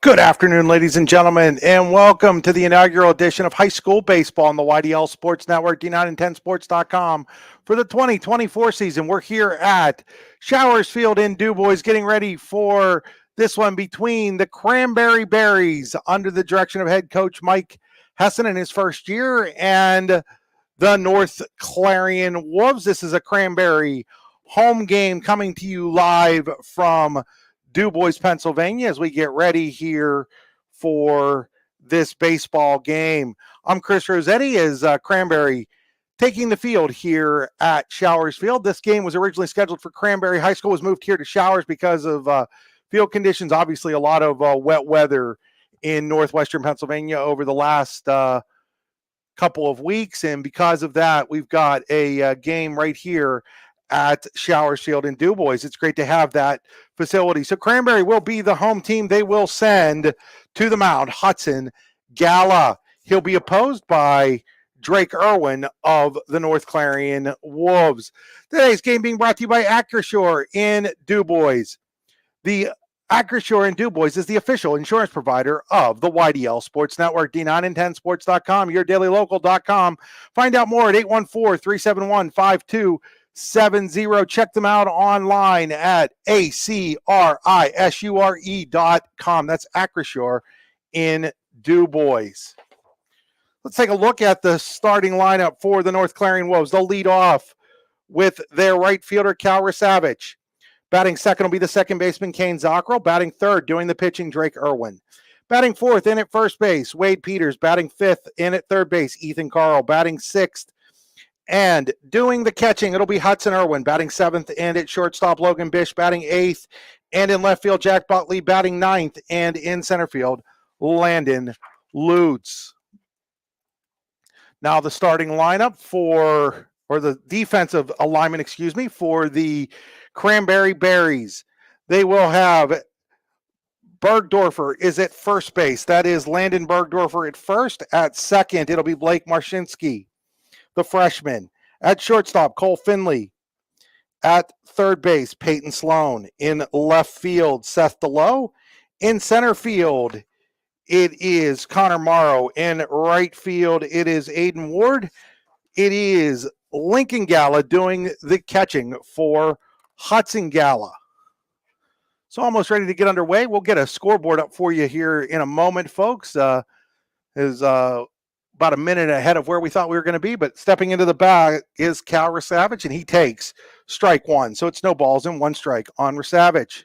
Good afternoon, ladies and gentlemen, and welcome to the inaugural edition of High School Baseball on the YDL Sports Network, D9and10sports.com. For the 2024 season, we're here at Showers Field in DuBois, getting ready for this one between the Cranberry Berries under the direction of head coach Mike Hessen in his first year and the North Clarion Wolves. This is a Cranberry home game coming to you live from DuBois, Pennsylvania, as we get ready here for this baseball game. I'm Chris Rossetti as Cranberry taking the field here at Showers Field. This game was originally scheduled for Cranberry High School, was moved here to Showers because of field conditions. Obviously, a lot of wet weather in northwestern Pennsylvania over the last couple of weeks, and because of that, we've got a game right here at Showers Field in DuBois. It's great to have that facility. So Cranberry will be the home team. They will send to the mound Hudson Gala. He'll be opposed by Drake Irwin of the North Clarion Wolves. Today's game being brought to you by Acrisure in DuBois. The Acrisure in DuBois is the official insurance provider of the YDL Sports Network, D9and10sports.com, yourdailylocal.com. Find out more at 814-371-5270. Check them out online at acrisure.com. That's Acrisure in DuBois. Let's take a look at the starting lineup for the North Clarion Wolves. They'll lead off with their right fielder, Cal Rasavich. Batting second will be the second baseman, Kane Zockrell. Batting third, doing the pitching, Drake Irwin. Batting fourth, in at first base, Wade Peters. Batting fifth, in at third base, Ethan Carl. Batting sixth, and doing the catching, it'll be Hudson Irwin. Batting seventh, and at shortstop, Logan Bish. Batting eighth, and in left field, Jack Buckley. Batting ninth, and in center field, Landon Lutz. Now the starting lineup or the defensive alignment, for the Cranberry Berries. They will have Bergdorfer is at first base. That is Landon Bergdorfer at first. At second, it'll be Blake Marshinsky, the freshman. At shortstop, Cole Finley. At third base, Peyton Sloan. In left field, Seth DeLoe. In center field, it is Connor Morrow. In right field, it is Aiden Ward. It is Lincoln Gala doing the catching for Hudson Gala. So almost ready to get underway. We'll get a scoreboard up for you here in a moment, folks. Is about a minute ahead of where we thought we were going to be, but stepping into the bag is Cal Rasavich, and he takes strike one. So it's no balls and one strike on Rasavich.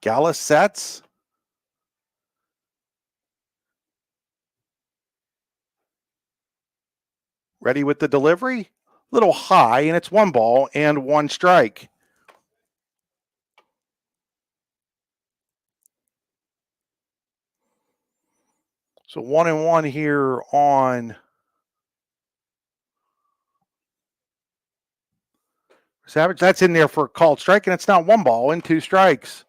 Gala sets. Ready with the delivery. Little high, and it's one ball and one strike. So 1-1 here on Savage. That's in there for a called strike, and it's now one ball and two strikes.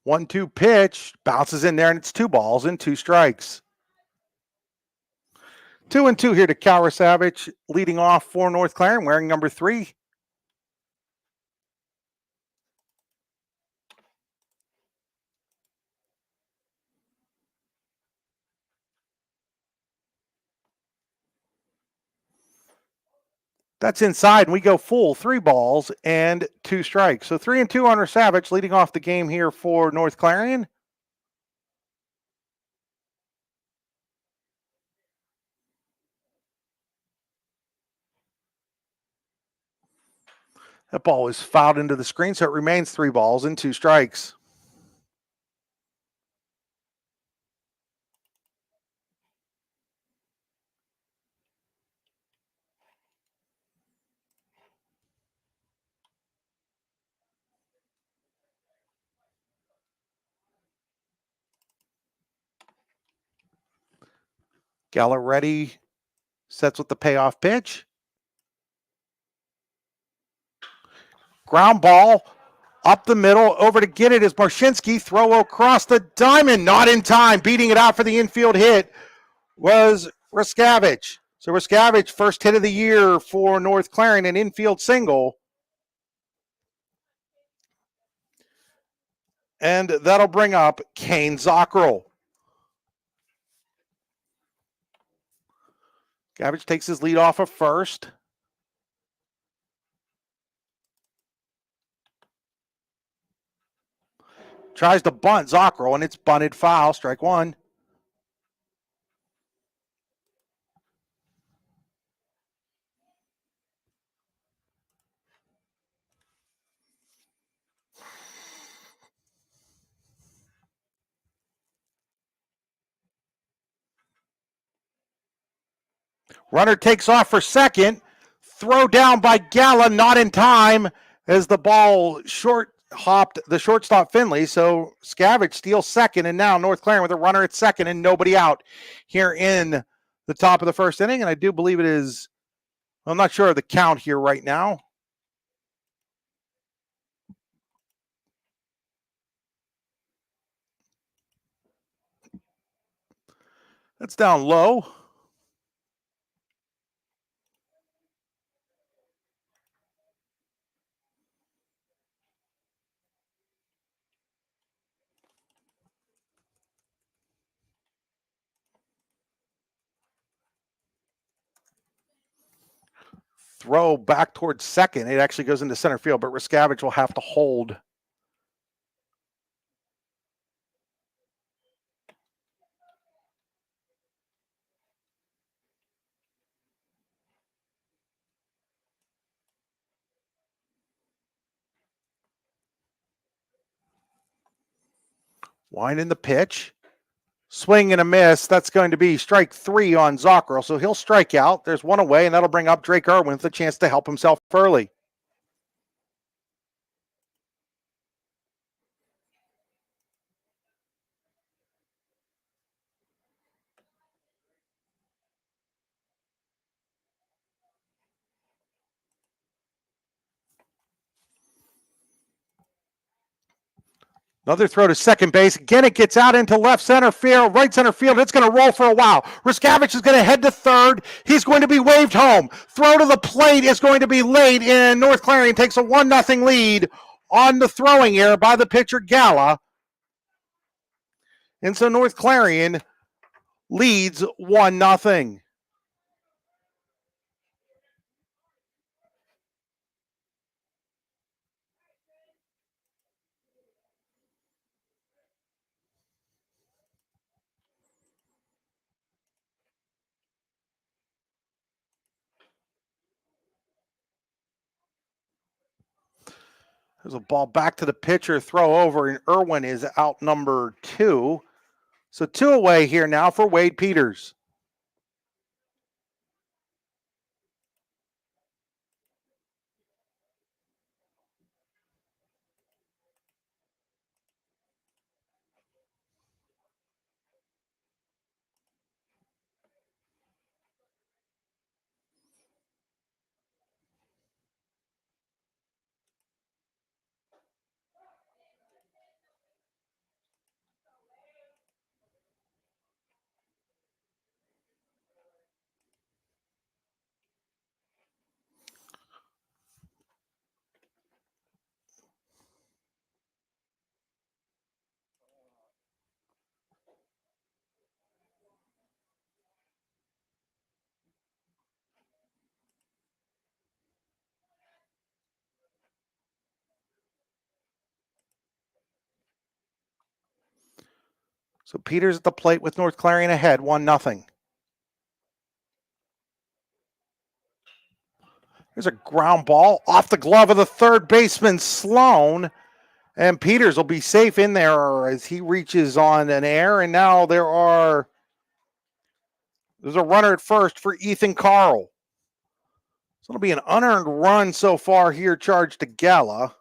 One-two pitch, bounces in there, and it's two balls and two strikes. 2-2 here to Cal Rasavich, leading off for North Clarion, wearing number 3. That's inside, and we go full 3 balls and 2 strikes. So 3-2 on Rasavich, leading off the game here for North Clarion. That ball is fouled into the screen, so it remains 3 balls and 2 strikes. Gala ready, sets with the payoff pitch. Ground ball Up the middle, over to get it is Marshinsky. Throw across the diamond, not in time. Beating it out for the infield hit was Raskavich. So Raskavich, first hit of the year for North Clarion, an infield single. And that'll bring up Kane Zockerl. Gavich takes his lead off of first. Tries to bunt Zockerl, and it's bunted foul. Strike one. Runner takes off for second. Throw down by Gala, not in time as the ball short hopped the shortstop Finley. So Scavage steals second, and now North Clarion with a runner at second and nobody out here in the top of the first inning. And I do believe it is, I'm not sure of the count here right now. That's down low. Throw back towards second. It actually goes into center field, but Raskavich will have to hold. Winding the pitch. Swing and a miss. That's going to be strike three on Zockerl. So he'll strike out. There's one away, and that'll bring up Drake Irwin with a chance to help himself early. Another throw to second base. Again, it gets out into left center field, right center field. It's going to roll for a while. Raskavich is going to head to third. He's going to be waved home. Throw to the plate is going to be late, and North Clarion takes a 1-0 lead on the throwing error by the pitcher Gala. And so North Clarion leads 1-0. There's a ball back to the pitcher, throw over, and Irwin is out number 2. So 2 away here now for Wade Peters. So Peters at the plate with North Clarion ahead, 1-0. There's a ground ball off the glove of the third baseman, Sloan. And Peters will be safe in there as he reaches on an air. And now there's a runner at first for Ethan Carl. So it'll be an unearned run so far here charged to Gala.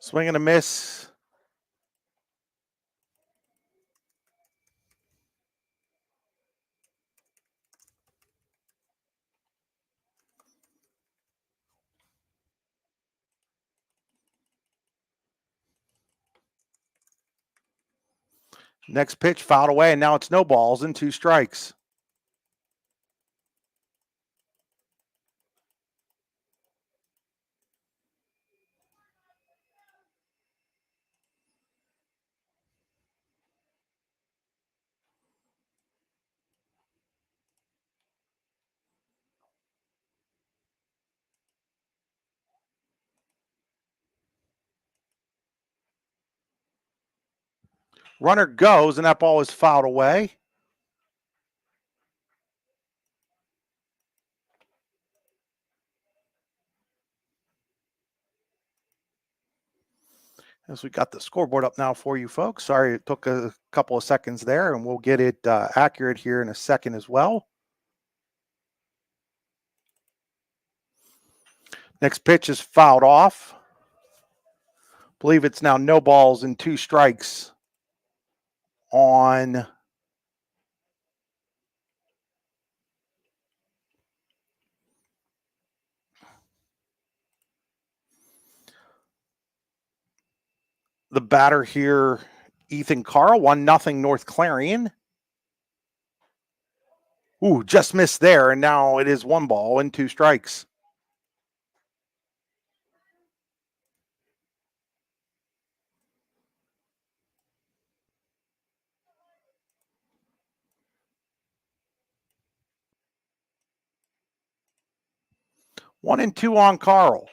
Swing and a miss. Next pitch fouled away, and now it's no balls and 2 strikes. Runner goes, and that ball is fouled away. As we got the scoreboard up now for you folks. Sorry it took a couple of seconds there, and we'll get it accurate here in a second as well. Next pitch is fouled off. Believe it's now no balls and 2 strikes on the batter here, Ethan Carl. 1-0 North Clarion. Ooh, just missed there, and now it is 1 ball and 2 strikes. One and two on Carl.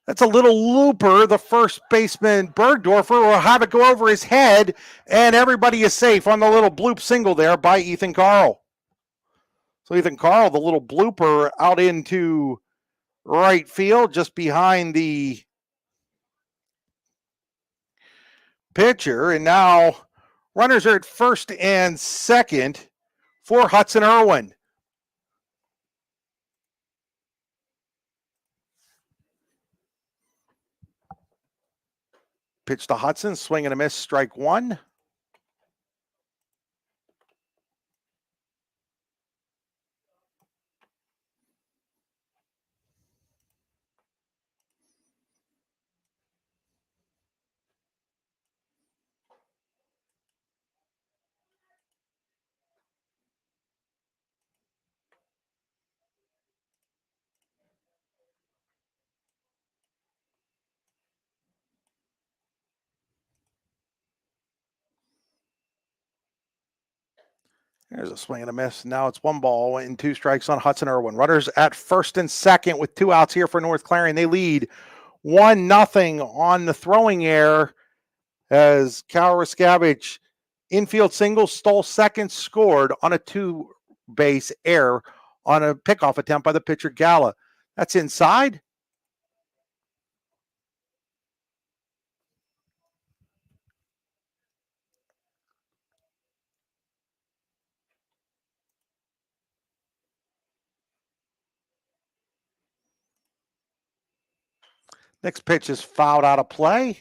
That's a little looper. The first baseman, Bergdorfer, will have it go over his head, and everybody is safe on the little bloop single there by Ethan Carl. So Ethan Carl, the little blooper, out into right field, just behind the pitcher. And now runners are at first and second for Hudson Irwin. Pitch to Hudson, swing and a miss, strike 1. There's a swing and a miss. Now it's 1 ball and 2 strikes on Hudson Irwin. Runners at first and second with 2 outs here for North Clarion. They lead 1-0 on the throwing error as Cal Rascavage infield single, stole second, scored on a 2-base error on a pickoff attempt by the pitcher Gala. That's inside. Next pitch is fouled out of play.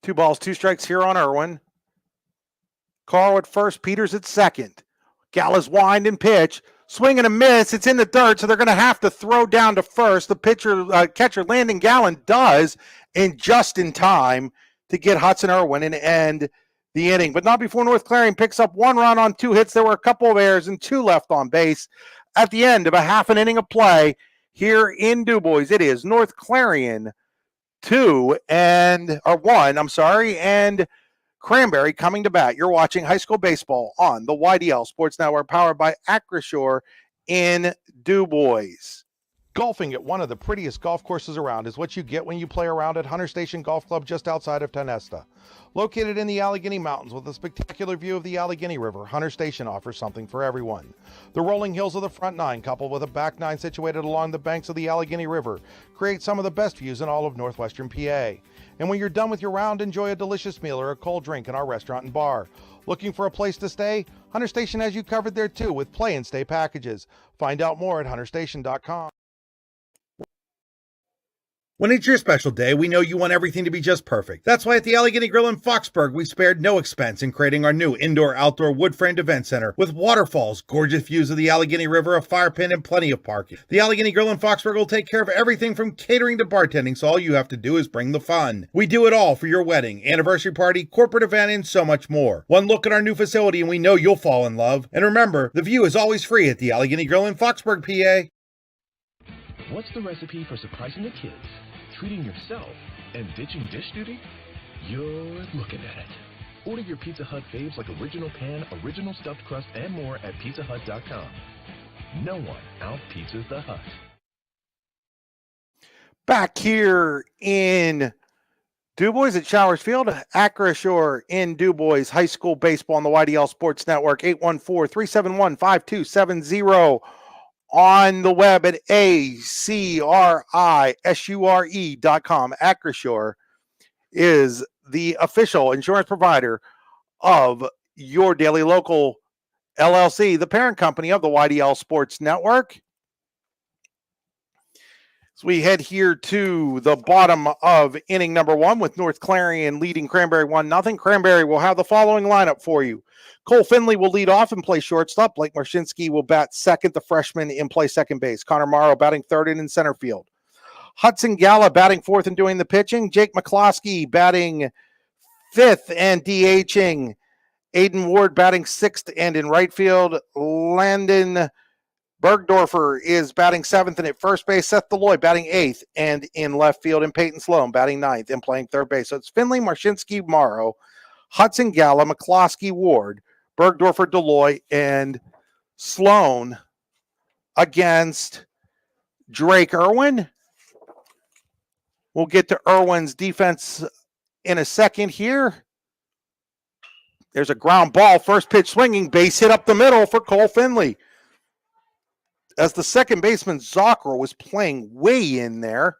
Two balls, 2 strikes here on Irwin. Carl at first, Peters at second. Gala's wind and pitch. Swing and a miss. It's in the dirt, so they're going to have to throw down to first. The catcher, Landon Gallen, does, and just in time to get Hudson Irwin and end the inning. But not before North Clarion picks up 1 run on 2 hits. There were a couple of errors and 2 left on base. At the end of a half an inning of play here in DuBois, it is North Clarion 1, and Cranberry coming to bat. You're watching high school baseball on the YDL Sports Network, powered by Acrisure in DuBois. Golfing at one of the prettiest golf courses around is what you get when you play around at Hunter Station Golf Club just outside of Tonesta. Located in the Allegheny Mountains with a spectacular view of the Allegheny River, Hunter Station offers something for everyone. The rolling hills of the front nine, coupled with a back nine situated along the banks of the Allegheny River, create some of the best views in all of northwestern PA. And when you're done with your round, enjoy a delicious meal or a cold drink in our restaurant and bar. Looking for a place to stay? Hunter Station has you covered there too with play and stay packages. Find out more at hunterstation.com. When it's your special day, we know you want everything to be just perfect. That's why at the Allegheny Grill in Foxburg, we spared no expense in creating our new indoor-outdoor wood-framed event center with waterfalls, gorgeous views of the Allegheny River, a fire pit, and plenty of parking. The Allegheny Grill in Foxburg will take care of everything from catering to bartending, so all you have to do is bring the fun. We do it all for your wedding, anniversary party, corporate event, and so much more. One look at our new facility and we know you'll fall in love. And remember, the view is always free at the Allegheny Grill in Foxburg, PA. What's the recipe for surprising the kids, treating yourself, and ditching dish duty? You're looking at it. Order your Pizza Hut faves like original pan, original stuffed crust, and more at pizzahut.com. No one out-pizzas the Hut. Back here in DuBois at Showers Field, Acrisure in DuBois, high school baseball on the YDL Sports Network, 814-371-5270. On the web at acrisure.com. Acrisure is the official insurance provider of your Daily Local LLC, the parent company of the YDL Sports Network. So we head here to the bottom of inning number one with North Clarion leading Cranberry 1-0. Cranberry will have the following lineup for you. Cole Finley will lead off and play shortstop. Blake Marshinsky will bat second, the freshman in play second base. Connor Morrow batting third and in center field. Hudson Gala batting fourth and doing the pitching. Jake McCloskey batting fifth and DHing. Aiden Ward batting sixth and in right field. Landon Bergdorfer is batting seventh and at first base. Seth Deloy batting eighth and in left field. And Peyton Sloan batting ninth and playing third base. So it's Finley, Marshinsky, Morrow, Hudson Gala, McCloskey, Ward, Bergdorfer, Deloy, and Sloan against Drake Irwin. We'll get to Irwin's defense in a second here. There's a ground ball, first pitch swinging, base hit up the middle for Cole Finley. As the second baseman, Zockro, was playing way in there.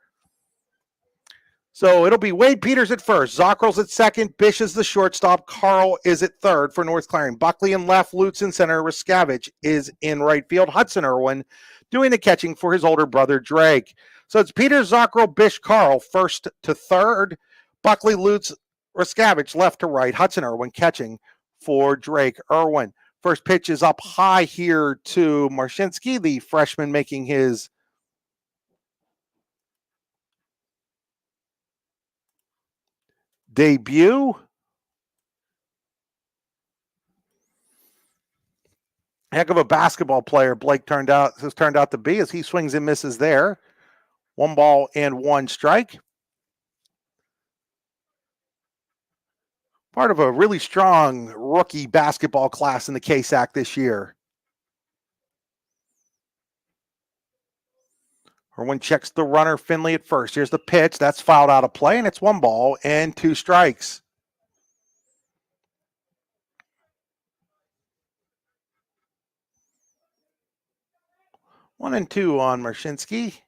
So it'll be Wade Peters at first. Zockrell's at second. Bish is the shortstop. Carl is at third for North Clarion. Buckley in left. Lutz in center. Riskavich is in right field. Hudson Irwin doing the catching for his older brother, Drake. So it's Peters, Zockrell, Bish, Carl first to third. Buckley, Lutz, Riskavich left to right. Hudson Irwin catching for Drake Irwin. First pitch is up high here to Marshinsky, the freshman making his debut. Heck of a basketball player Blake has turned out to be as he swings and misses there. 1 ball and 1 strike. Part of a really strong rookie basketball class in the KSAC this year. Irwin checks the runner, Finley at first. Here's the pitch. That's fouled out of play, and it's 1 ball and 2 strikes. One and two on Marshinsky.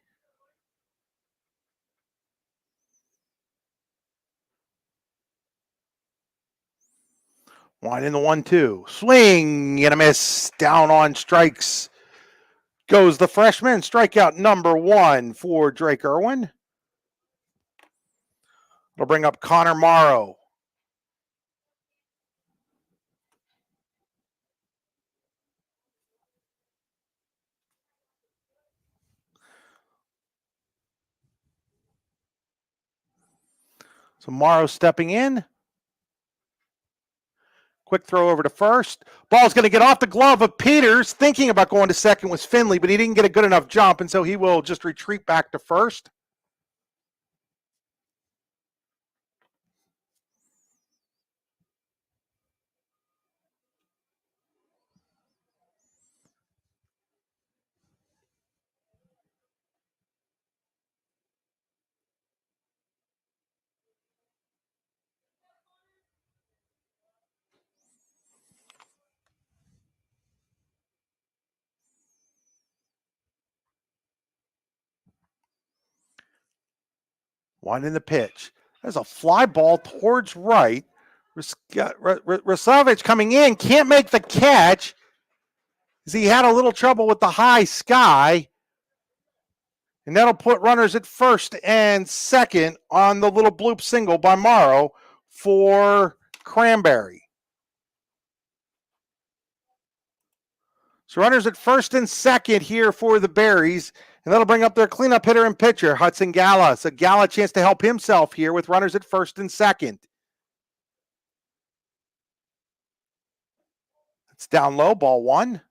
One in the 1-2. Swing and a miss. Down on strikes goes the freshman. Strikeout number 1 for Drake Irwin. It'll bring up Connor Morrow. So Morrow stepping in. Quick throw over to first. Ball's going to get off the glove of Peters. Thinking about going to second was Finley, but he didn't get a good enough jump, and so he will just retreat back to first. One in the pitch. There's a fly ball towards right. Rasavich coming in, can't make the catch. He had a little trouble with the high sky. And that'll put runners at first and second on the little bloop single by Morrow for Cranberry. So runners at first and second here for the Berries. And that'll bring up their cleanup hitter and pitcher, Hudson Gala. So Gala chance to help himself here with runners at first and second. It's down low, ball one.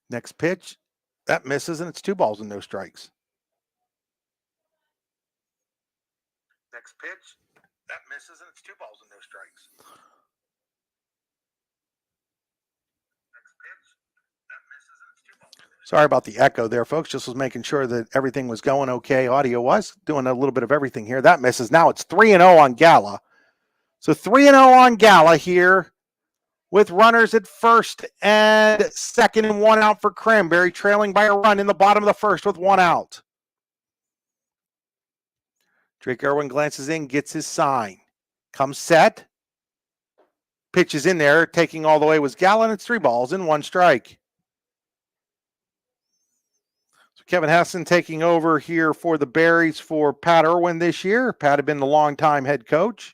Next pitch, that misses, and it's 2 balls and no strikes. Next pitch, that misses, and it's 2 balls and no strikes. Next pitch, that misses, and it's 2 balls and no strikes. Sorry about the echo there, folks. Just was making sure that everything was going okay. Audio was doing a little bit of everything here. That misses. Now it's 3-0 on Gala. So 3-0 on Gala here, with runners at first and second and 1 out for Cranberry, trailing by a run in the bottom of the first with 1 out. Drake Irwin glances in, gets his sign. Comes set. Pitches in there, taking all the way was Gallon. It's 3 balls and 1 strike. So Kevin Hesson taking over here for the Berries for Pat Irwin this year. Pat had been the longtime head coach.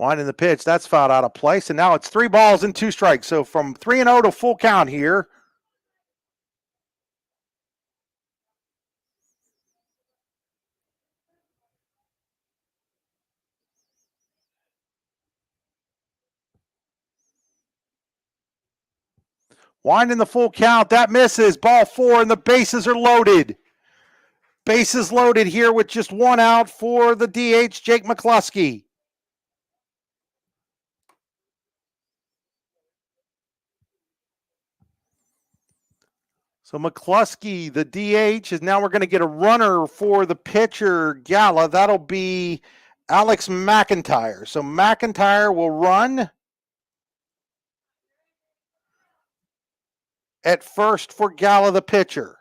Winding the pitch, that's fouled out of place, and now it's 3 balls and 2 strikes. So from 3-0 to full count here. Winding the full count, that misses. Ball 4, and the bases are loaded. Bases loaded here with just 1 out for the DH, Jake McCluskey. So McCluskey, the DH, is now we're going to get a runner for the pitcher, Gala. That'll be Alex McIntyre. So McIntyre will run at first for Gala, the pitcher.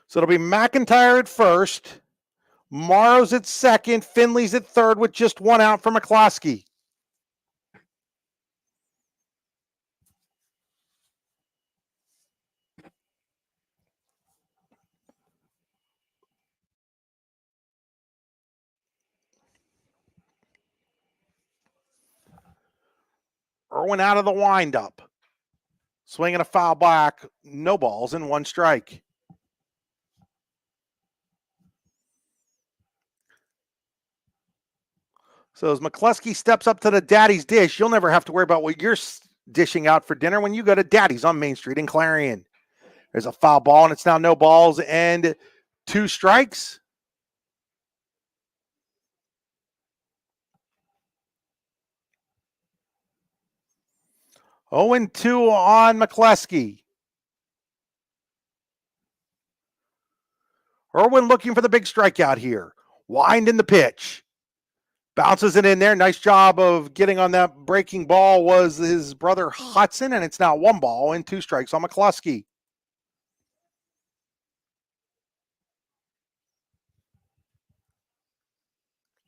So it'll be McIntyre at first. Morrow's at second. Finley's at third with just 1 out for McCluskey. Irwin out of the windup. Swinging a foul back. No balls and 1 strike. So as McCluskey steps up to the Daddy's dish, you'll never have to worry about what you're dishing out for dinner when you go to Daddy's on Main Street in Clarion. There's a foul ball, and it's now no balls and 2 strikes. Oh, and 2 on McCluskey. Irwin looking for the big strikeout here. Winding the pitch. Bounces it in there. Nice job of getting on that breaking ball was his brother Hudson, and it's now 1 ball and 2 strikes on McCluskey.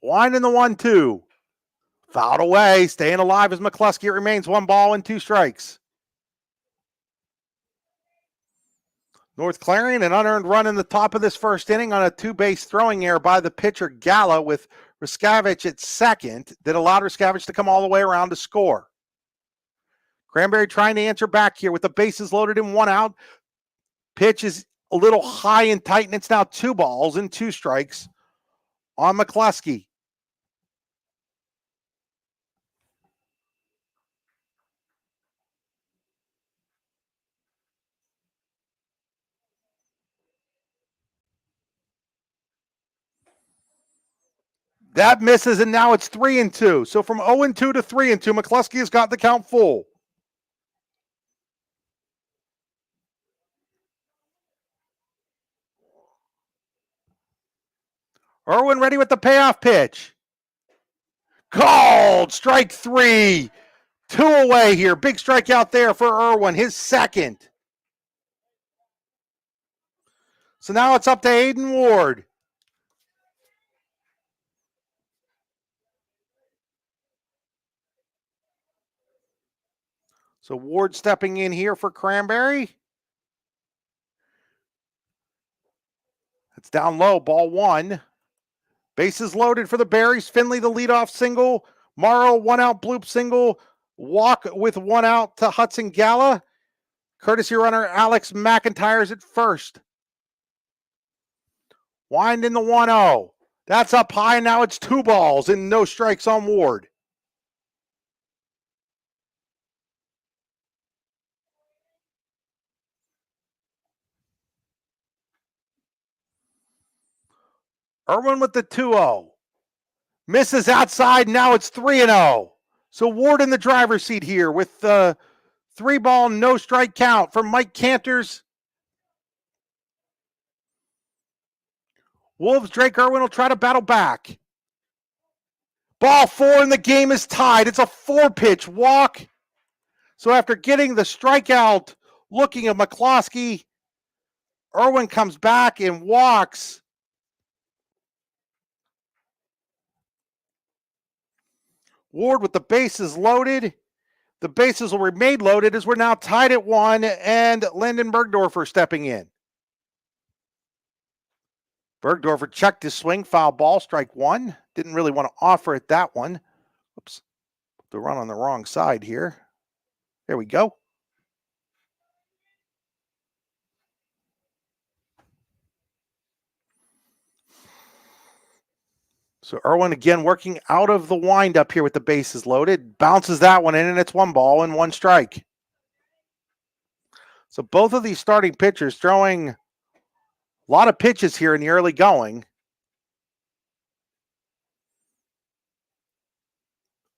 Winding the 1-2. Fouled away. Staying alive as McCluskey. It remains 1 ball and 2 strikes. North Clarion, an unearned run in the top of this first inning on a 2-base throwing error by the pitcher Gala with Rascavich at second that allowed Rascavich to come all the way around to score. Cranberry trying to answer back here with the bases loaded and 1 out. Pitch is a little high and tight, and it's now 2 balls and 2 strikes on McCluskey. That misses, and now it's 3-2. So from 0-2 to 3-2, McCluskey has got the count full. Irwin ready with the payoff pitch. Called. Strike 3. 2 away here. Big strikeout there for Irwin, his second. So now it's up to Aiden Ward. So Ward stepping in here for Cranberry. It's down low, ball 1. Bases loaded for the Berries. Finley the leadoff single. Morrow 1-out bloop single. Walk with 1 out to Hudson Gala. Courtesy runner Alex McIntyre's at first. Wind in the 1-0. That's up high. Now it's 2 balls and no strikes on Ward. Irwin with the 2-0. Misses outside. Now it's 3-0. So Ward in the driver's seat here with the 3-ball, no strike count from Mike Cantors. Wolves, Drake Irwin will try to battle back. Ball 4 and the game is tied. It's a 4-pitch walk. So after getting the strikeout looking at McCloskey, Irwin comes back and walks. Ward with the bases loaded. The bases will remain loaded as we're now tied at 1 and Lyndon Bergdorfer stepping in. Bergdorfer checked his swing, foul ball, strike 1. Didn't really want to offer it that one. Oops, the run on the wrong side here. There we go. So Irwin again working out of the windup here with the bases loaded. Bounces that one in, and it's 1 ball and 1 strike. So both of these starting pitchers throwing a lot of pitches here in the early going.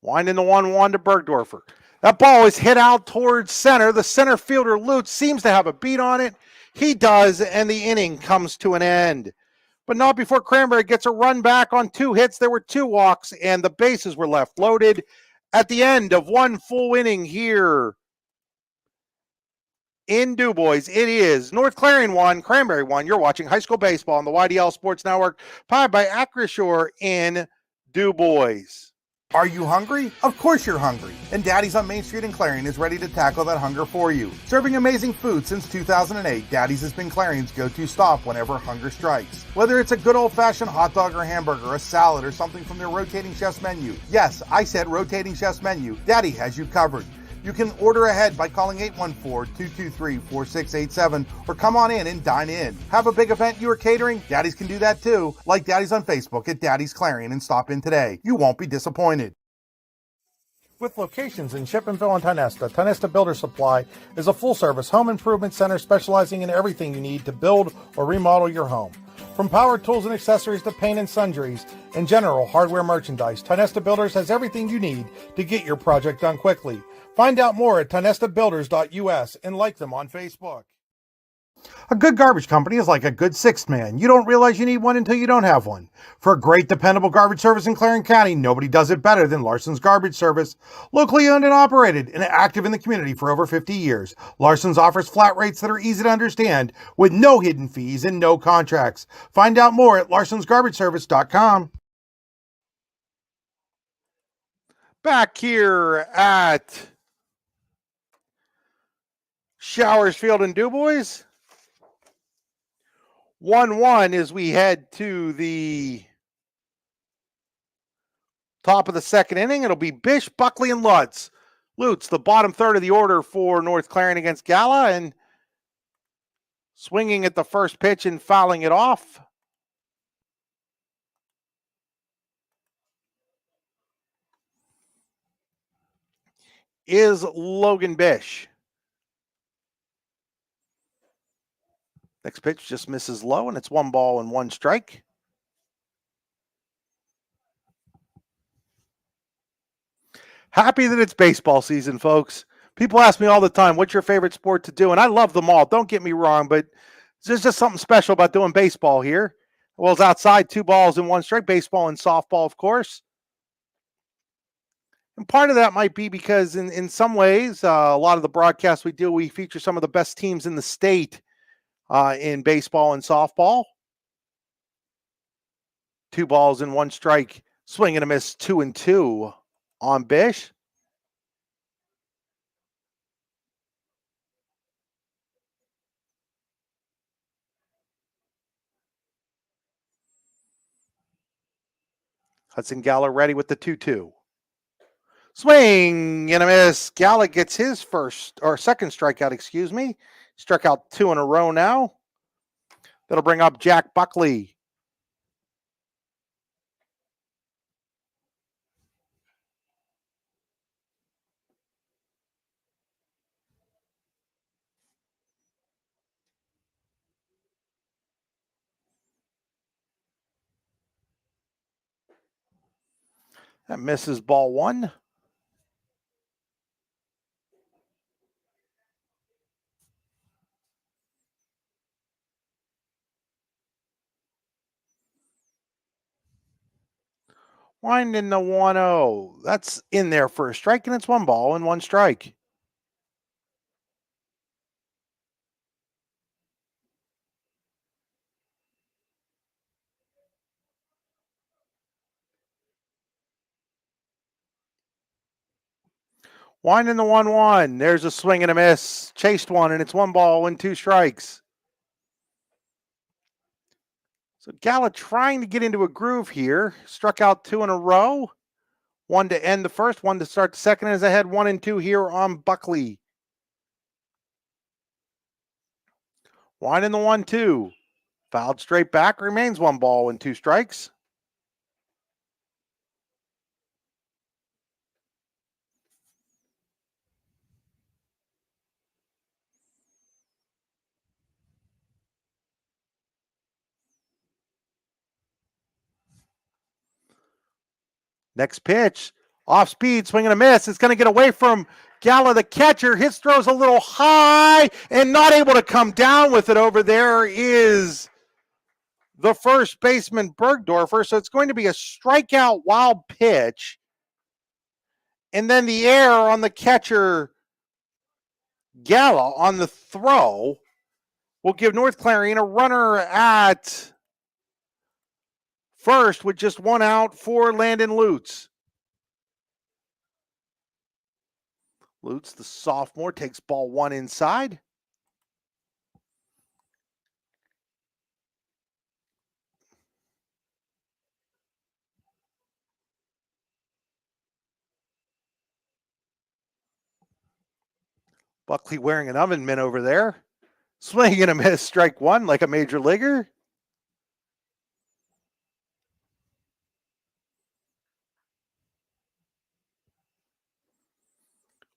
Winding the 1-1 to Bergdorfer. That ball is hit out towards center. The center fielder, Lutz, seems to have a beat on it. He does, and the inning comes to an end. But not before Cranberry gets a run back on 2 hits. There were 2 walks, and the bases were left loaded at the end of 1 full inning here in DuBois. It is North Clarion 1, Cranberry 1. You're watching high school baseball on the YDL Sports Network, powered by Acrisure in DuBois. Are you hungry? Of course you're hungry. And Daddy's on Main Street in Clarion is ready to tackle that hunger for you. Serving amazing food since 2008, Daddy's has been Clarion's go-to stop whenever hunger strikes. Whether it's a good old-fashioned hot dog or hamburger, a salad, or something from their rotating chef's menu. Yes, I said rotating chef's menu. Daddy has you covered. You can order ahead by calling 814-223-4687 or come on in and dine in. Have a big event you are catering? Daddy's can do that too. Like Daddy's on Facebook at Daddy's Clarion and stop in today. You won't be disappointed. With locations in Shippenville and Tionesta, Tionesta Builder Supply is a full-service home improvement center specializing in everything you need to build or remodel your home. From power tools and accessories to paint and sundries and general hardware merchandise, Tionesta Builders has everything you need to get your project done quickly. Find out more at tionestabuilders.us and like them on Facebook. A good garbage company is like a good sixth man. You don't realize you need one until you don't have one. For a great, dependable garbage service in Clarion County, nobody does it better than Larson's Garbage Service. Locally owned and operated and active in the community for over 50 years, Larson's offers flat rates that are easy to understand with no hidden fees and no contracts. Find out more at larsonsgarbageservice.com. Back here at Showers Field in DuBois. 1-1 as we head to the top of the second inning. It'll be Bish, Buckley, and Lutz. Lutz, the bottom third of the order for North Clarion against Gala, and swinging at the first pitch and fouling it off. Is Logan Bish. Next pitch just misses low, and it's 1 ball and 1 strike. Happy that it's baseball season, folks. People ask me all the time, what's your favorite sport to do? And I love them all. Don't get me wrong, but there's just something special about doing baseball here. Well, it's outside, 2 balls and 1 strike, baseball and softball, of course. And part of that might be because in some ways, a lot of the broadcasts we do, we feature some of the best teams in the state in baseball and softball. 2 balls and 1 strike, swing and a miss, 2-2 on Bish. Hudson Gala ready with the 2-2. Swing and a miss. Gala gets his first or second strikeout, excuse me. Struck out 2 in a row now. That'll bring up Jack Buckley. That misses, ball 1. Winding the 1-0. That's in there for a strike, and it's 1 ball and 1 strike. Winding the 1-1. There's a swing and a miss. Chased 1, and it's 1 ball and 2 strikes. So Gala trying to get into a groove here. Struck out 2 in a row. 1 to end the first, 1 to start the second, as ahead 1-2 here on Buckley. Winding the 1-2. Fouled straight back, remains 1 ball and 2 strikes. Next pitch, off speed, swing and a miss. It's going to get away from Gala, the catcher. His throw's a little high and not able to come down with it. Over there is the first baseman, Bergdorfer. So it's going to be a strikeout wild pitch. And then the error on the catcher, Gala, on the throw will give North Clarion a runner at first with just 1 out for Landon Lutz. Lutz, the sophomore, takes ball 1 inside. Buckley wearing an oven mitt over there. Swing and a miss, strike 1 like a major leaguer.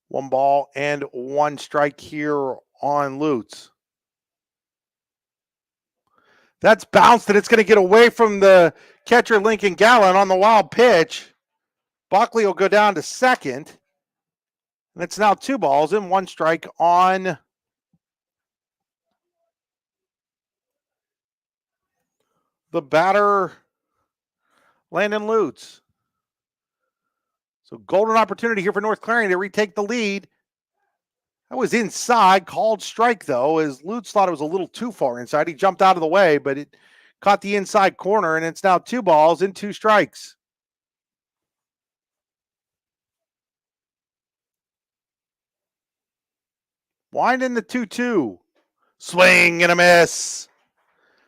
One ball and 1 strike here on Lutz. That's bounced and it's going to get away from the catcher, Lincoln Gala, on the wild pitch. Buckley will go down to second. And it's now 2 balls and 1 strike on the batter, Landon Lutz. So golden opportunity here for North Clarion to retake the lead. That was inside, called strike though, as Lutz thought it was a little too far inside. He jumped out of the way, but it caught the inside corner, and it's now 2 balls and 2 strikes. Winding the 2-2. Swing and a miss.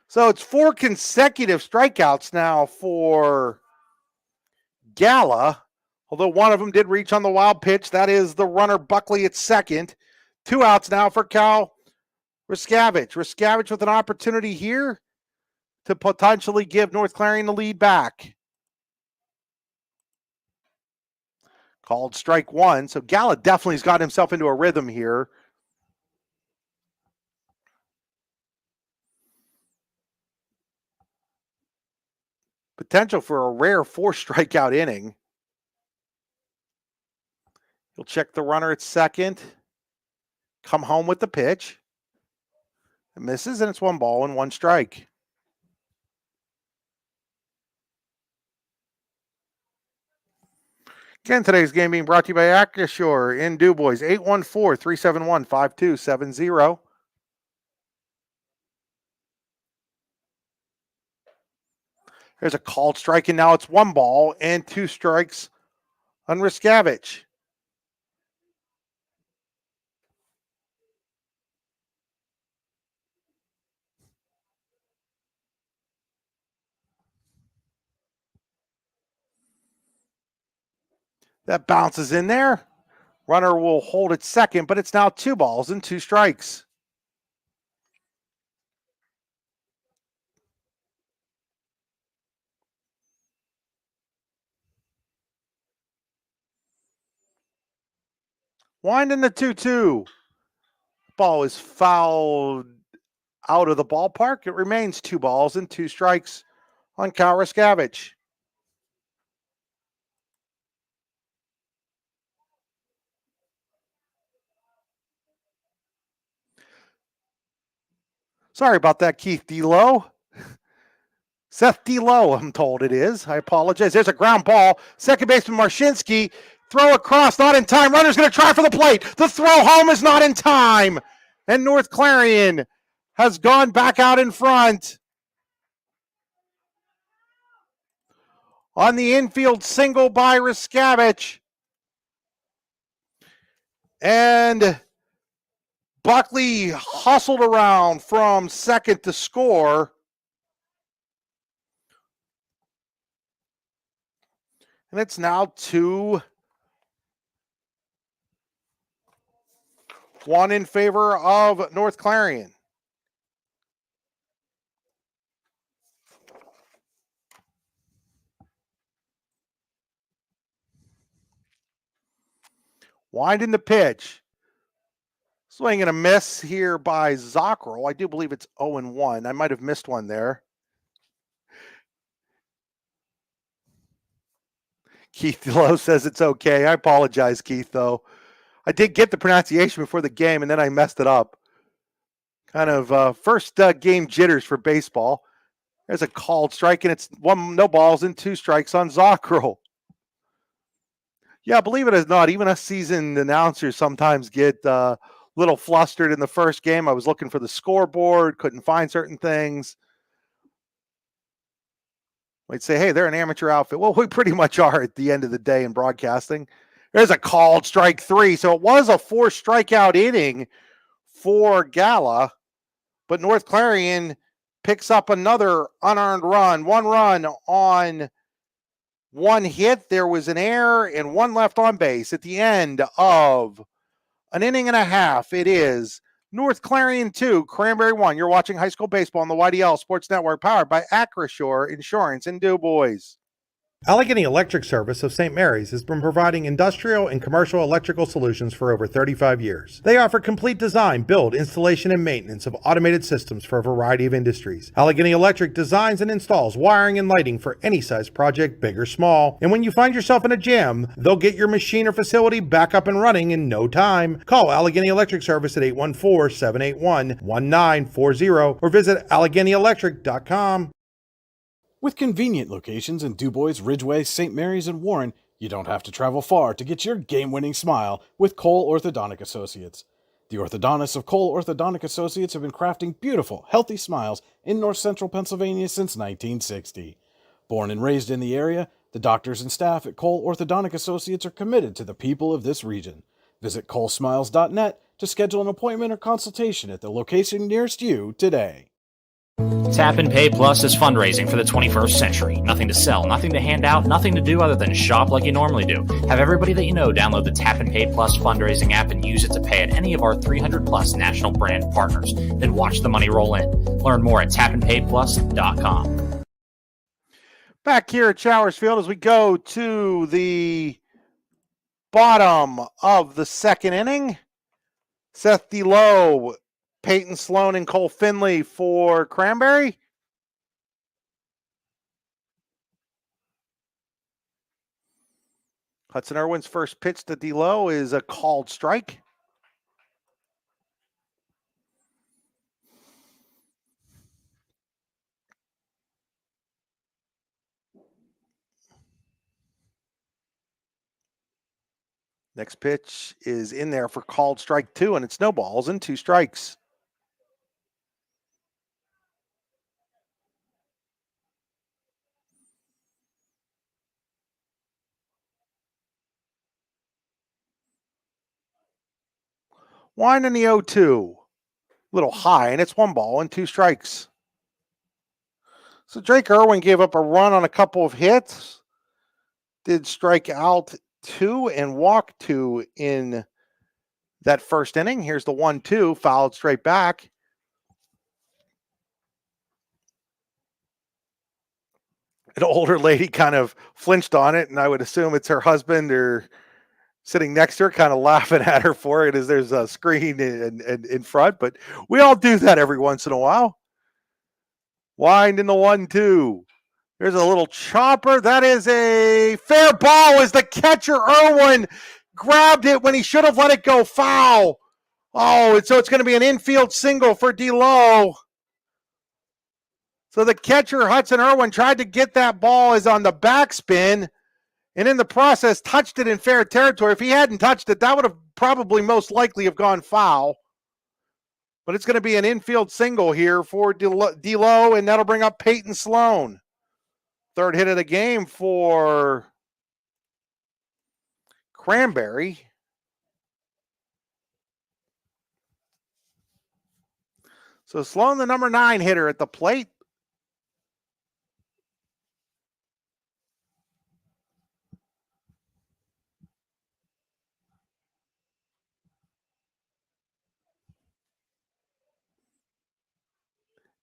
So it's 4 consecutive strikeouts now for Gala, although one of them did reach on the wild pitch. That is the runner Buckley at second. 2 outs now for Cal Riskavich. Riskavich with an opportunity here to potentially give North Clarion the lead back. Called strike 1. So Gala definitely has got himself into a rhythm here. Potential for a rare 4 strikeout inning. He'll check the runner at second. Come home with the pitch. It misses, and it's 1 ball and 1 strike. Again, today's game being brought to you by Acrisure in DuBois, 814-371-5270. There's a called strike, and now it's 1 ball and 2 strikes on Riskavich. That bounces in there. Runner will hold at second, but it's now 2 balls and 2 strikes. Winding the 2-2. Ball is fouled out of the ballpark. It remains 2 balls and 2 strikes on Kyle Riskavich. Sorry about that, Keith D-Low. Seth D-Low, I'm told it is. I apologize. There's a ground ball. Second baseman Marshinsky. Throw across, not in time. Runner's going to try for the plate. The throw home is not in time. And North Clarion has gone back out in front. On the infield single by Riskavich. And Buckley hustled around from second to score. And it's now 2-1 in favor of North Clarion. Winding the pitch. Swing and a miss here by Zockerl. I do believe it's 0-1. I might have missed one there. Keith Lowe says it's okay. I apologize, Keith, though. I did get the pronunciation before the game, and then I messed it up. Kind of first game jitters for baseball. There's a called strike, and it's 1 no balls and 2 strikes on Zockerl. Yeah, believe it or not, even us seasoned announcers sometimes get a little flustered in the first game. I was looking for the scoreboard, couldn't find certain things. Might say, hey, they're an amateur outfit. Well, we pretty much are at the end of the day in broadcasting. There's a called strike 3. So it was a 4 strikeout inning for Gala, but North Clarion picks up another unearned run. 1 run on 1 hit. There was an error and 1 left on base at the end of an inning and a half. It is North Clarion 2, Cranberry 1. You're watching high school baseball on the YDL Sports Network, powered by Acrisure Insurance in DuBois. Allegheny Electric Service of St. Mary's has been providing industrial and commercial electrical solutions for over 35 years. They offer complete design, build, installation, and maintenance of automated systems for a variety of industries. Allegheny Electric designs and installs wiring and lighting for any size project, big or small. And when you find yourself in a jam, they'll get your machine or facility back up and running in no time. Call Allegheny Electric Service at 814-781-1940 or visit AlleghenyElectric.com. With convenient locations in DuBois, Ridgeway, St. Mary's, and Warren, you don't have to travel far to get your game-winning smile with Cole Orthodontic Associates. The orthodontists of Cole Orthodontic Associates have been crafting beautiful, healthy smiles in north central Pennsylvania since 1960. Born and raised in the area, the doctors and staff at Cole Orthodontic Associates are committed to the people of this region. Visit colesmiles.net to schedule an appointment or consultation at the location nearest you today. Tap and Pay Plus is fundraising for the 21st century. Nothing to sell, nothing to hand out, nothing to do other than shop like you normally do. Have everybody that you know download the Tap and Pay Plus fundraising app and use it to pay at any of our 300 plus national brand partners. Then watch the money roll in. Learn more at tapandpayplus.com. Back here at Showers Field as we go to the bottom of the second inning. Seth D-Lowe, Peyton Sloan, and Cole Finley for Cranberry. Hudson Irwin's first pitch to D'Lo is a called strike. Next pitch is in there for called strike 2, and it snowballs and 2 strikes. Wine in the 0-2. A little high, and it's 1 ball and 2 strikes. So Drake Irwin gave up a run on a couple of hits. Did strike out 2 and walk 2 in that first inning. Here's the 1-2, fouled straight back. An older lady kind of flinched on it, and I would assume it's her husband or sitting next to her, kind of laughing at her for it as there's a screen in front. But we all do that every once in a while. Wind in the 1-2. There's a little chopper. That is a fair ball as the catcher, Irwin, grabbed it when he should have let it go foul. Oh, and so it's going to be an infield single for D'Lo. So the catcher, Hudson Irwin, tried to get that ball as on the backspin, and in the process touched it in fair territory. If he hadn't touched it, that would have probably most likely have gone foul. But it's going to be an infield single here for D'Lo, and that'll bring up Peyton Sloan. Third hit of the game for Cranberry. So Sloan, the number 9 hitter at the plate.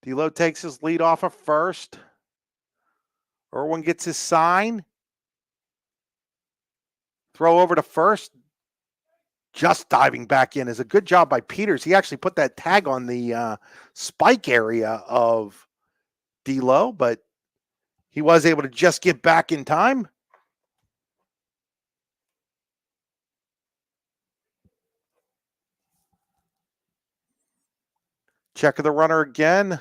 D'Lo takes his lead off of first. Irwin gets his sign. Throw over to first. Just diving back in is a good job by Peters. He actually put that tag on the spike area of D'Lo, but he was able to just get back in time. Check of the runner again.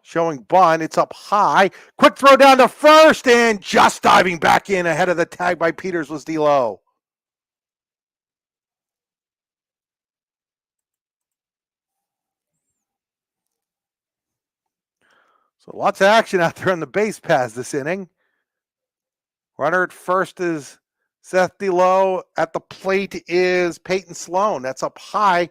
Showing bunt. It's up high. Quick throw down to first, and just diving back in ahead of the tag by Peters was D'Lo. So lots of action out there on the base paths this inning. Runner at first is Seth D'Lo. At the plate is Peyton Sloan. That's up high.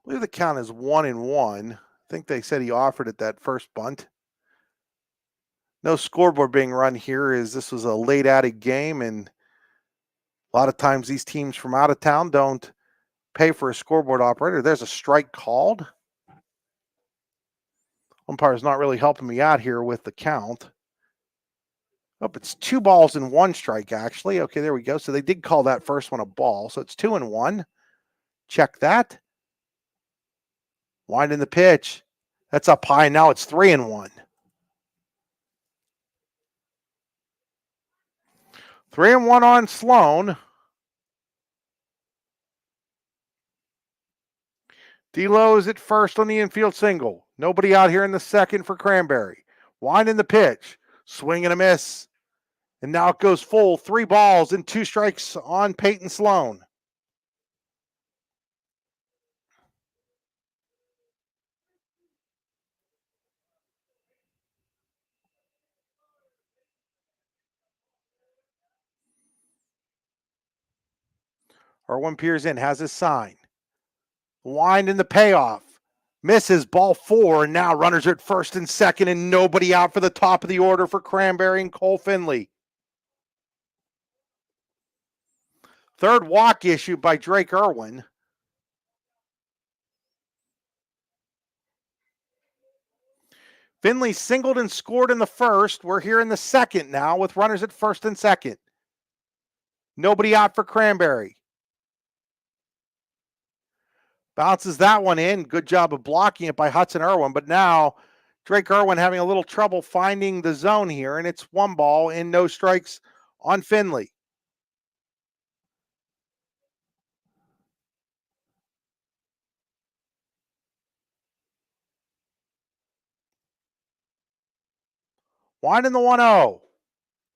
I believe the count is 1-1. I think they said he offered it that first bunt. No scoreboard being run here, as this was a late added game, and a lot of times these teams from out of town don't pay for a scoreboard operator. There's a strike called. Umpire's not really helping me out here with the count. Oh, it's 2 balls and 1 strike, actually. Okay, there we go. So they did call that first one a ball. So it's 2-1. Check that. Wind in the pitch. That's up high. Now it's 3-1. 3-1 on Sloan. D'Lo is at first on the infield single. Nobody out here in the second for Cranberry. Wind in the pitch. Swing and a miss. And now it goes full. 3 balls and 2 strikes on Peyton Sloan. Irwin peers in, has his sign. Wind in the payoff. Misses, ball 4, and now runners are at first and second, and nobody out for the top of the order for Cranberry and Cole Finley. Third walk issued by Drake Irwin. Finley singled and scored in the first. We're here in the second now with runners at first and second. Nobody out for Cranberry. Bounces that one in. Good job of blocking it by Hudson Irwin, but now Drake Irwin having a little trouble finding the zone here, and it's 1 ball and no strikes on Finley. Winding the 1-0.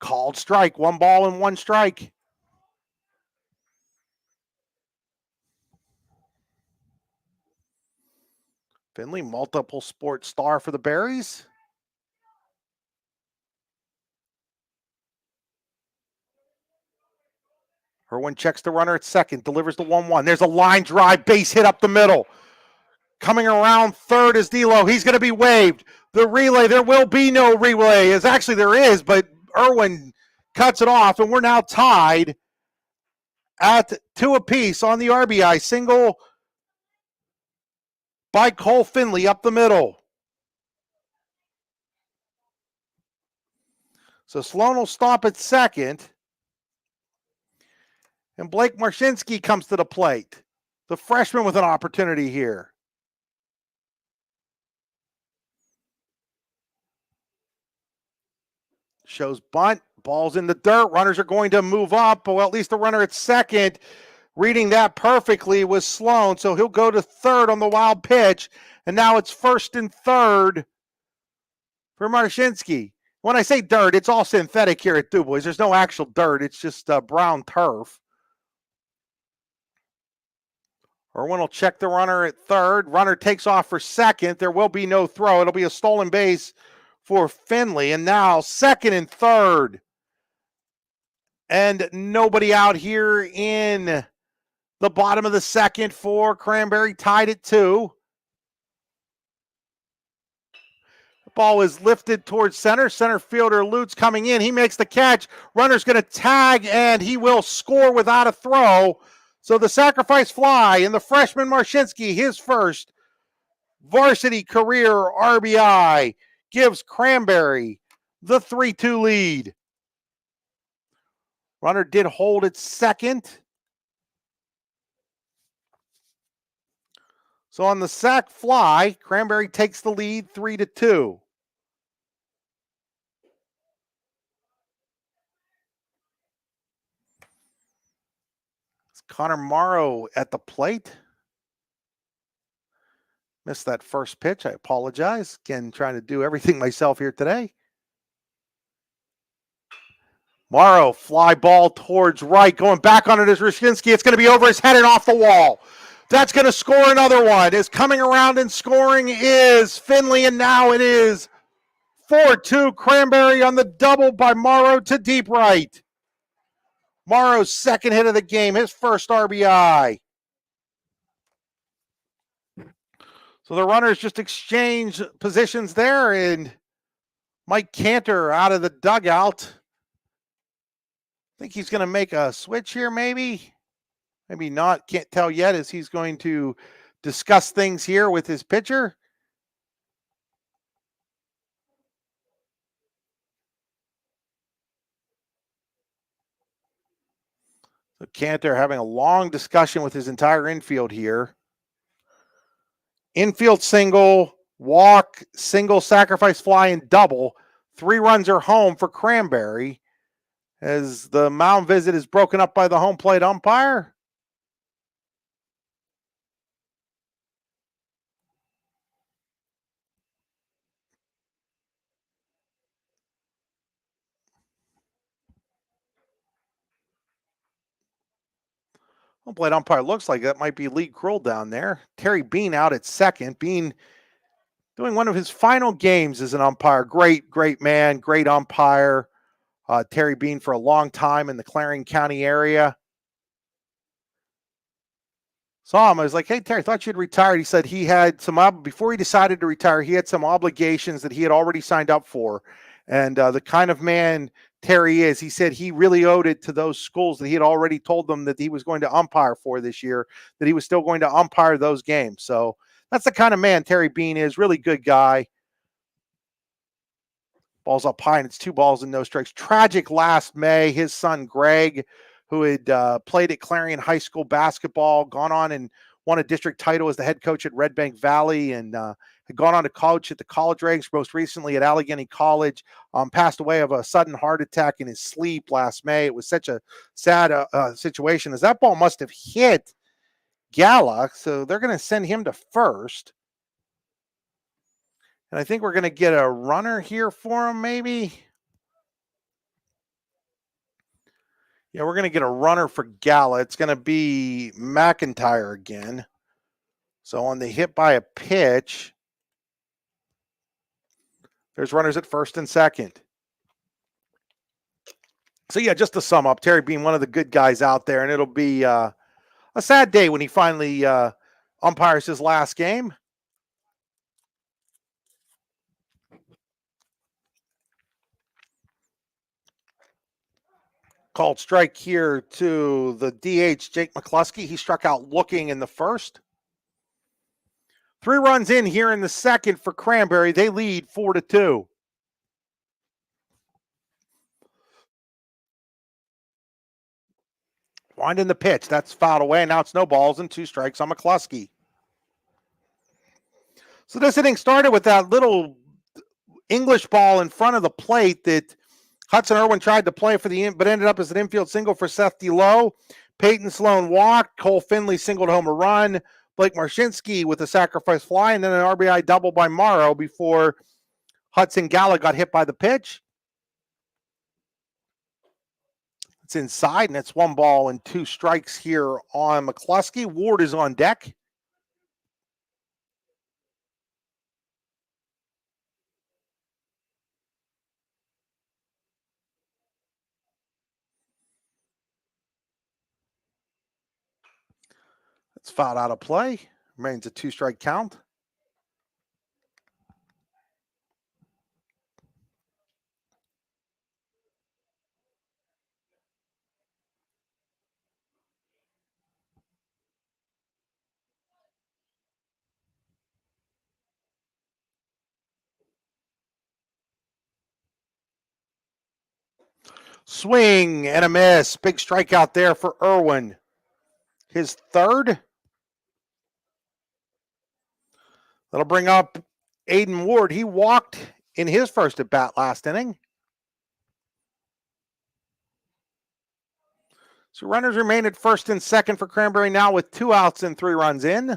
Called strike. 1 ball and 1 strike. Finley, multiple sports star for the Berries. Irwin checks the runner at second, delivers the 1-1. There's a line drive, base hit up the middle. Coming around third is D'Lo. He's going to be waived. The relay, there will be no relay. As actually there is, but Irwin cuts it off, and we're now tied at 2 apiece on the RBI. Single by Cole Finley up the middle. So Sloan will stop at second. And Blake Marshinsky comes to the plate. The freshman with an opportunity here. Shows bunt. Ball's in the dirt. Runners are going to move up. Well, at least the runner at second, reading that perfectly, was Sloan. So he'll go to third on the wild pitch. And now it's first and third for Marshinsky. When I say dirt, it's all synthetic here at DuBois. There's no actual dirt. It's just brown turf. Irwin will check the runner at third. Runner takes off for second. There will be no throw. It'll be a stolen base for Finley. And now second and third. And nobody out here in the bottom of the second for Cranberry, tied at 2. The ball is lifted towards center. Center fielder Lutz coming in. He makes the catch. Runner's going to tag, and he will score without a throw. So the sacrifice fly, and the freshman Marshinsky, his first varsity career RBI, gives Cranberry the 3-2 lead. Runner did hold at second. So on the sac fly, Cranberry takes the lead 3-2. It's Connor Morrow at the plate. Missed that first pitch. I apologize. Again, trying to do everything myself here today. Morrow, fly ball towards right. Going back on it is Rushinsky. It's going to be over his head and off the wall. That's going to score another one. Is coming around and scoring is Finley, and now it is 4-2 Cranberry on the double by Morrow to deep right. Morrow's second hit of the game, his first RBI. So the runners just exchange positions there, and Mike Cantor out of the dugout. I think he's going to make a switch here, maybe. Maybe not. Can't tell yet, as he's going to discuss things here with his pitcher. So Cantor having a long discussion with his entire infield here. Infield single, walk, single, sacrifice fly, and double. 3 runs are home for Cranberry as the mound visit is broken up by the home plate umpire. Home plate umpire looks like that might be Lee Krull down there. Terry Bean out at second. Bean doing one of his final games as an umpire. Great, great man, great umpire. Terry Bean for a long time in the Clarion County area. Saw him. I was like, hey, Terry, thought you'd retired. He said he had before he decided to retire, he had some obligations that he had already signed up for. And the kind of man Terry is, he said he really owed it to those schools that he had already told them that he was going to umpire for this year, that he was still going to umpire those games. So that's the kind of man Terry Bean is. Really good guy. Ball's up high, and it's 2 balls and no strikes. Tragic last May. His son, Greg, who had played at Clarion High School basketball, gone on and won a district title as the head coach at Red Bank Valley, and had gone on to coach at the college ranks, most recently at Allegheny College. Passed away of a sudden heart attack in his sleep last May. It was such a sad situation, as that ball must have hit Gala, so they're going to send him to first. And I think we're going to get a runner here for him, maybe. Yeah, we're going to get a runner for Gala. It's going to be McIntyre again. So on the hit by a pitch, there's runners at first and second. So yeah, just to sum up, Terry being one of the good guys out there, and it'll be a sad day when he finally umpires his last game. Called strike here to the DH, Jake McCluskey. He struck out looking in the first. 3 runs in here in the second for Cranberry. They lead 4-2. Winding the pitch. That's fouled away. Now it's no balls and 2 strikes on McCluskey. So this inning started with that little English ball in front of the plate that Hudson Irwin tried to play for but ended up as an infield single for Seth DeLoe. Peyton Sloan walked. Cole Finley singled home a run. Blake Marshinsky with a sacrifice fly, and then an RBI double by Morrow before Hudson Gala got hit by the pitch. It's inside, and it's 1 ball and 2 strikes here on McCluskey. Ward is on deck. It's fouled out of play. Remains a 2-strike count. Swing and a miss. Big strikeout there for Irwin. His third. That'll bring up Aiden Ward. He walked in his first at bat last inning. So runners remain at first and second for Cranberry now with 2 outs and 3 runs in.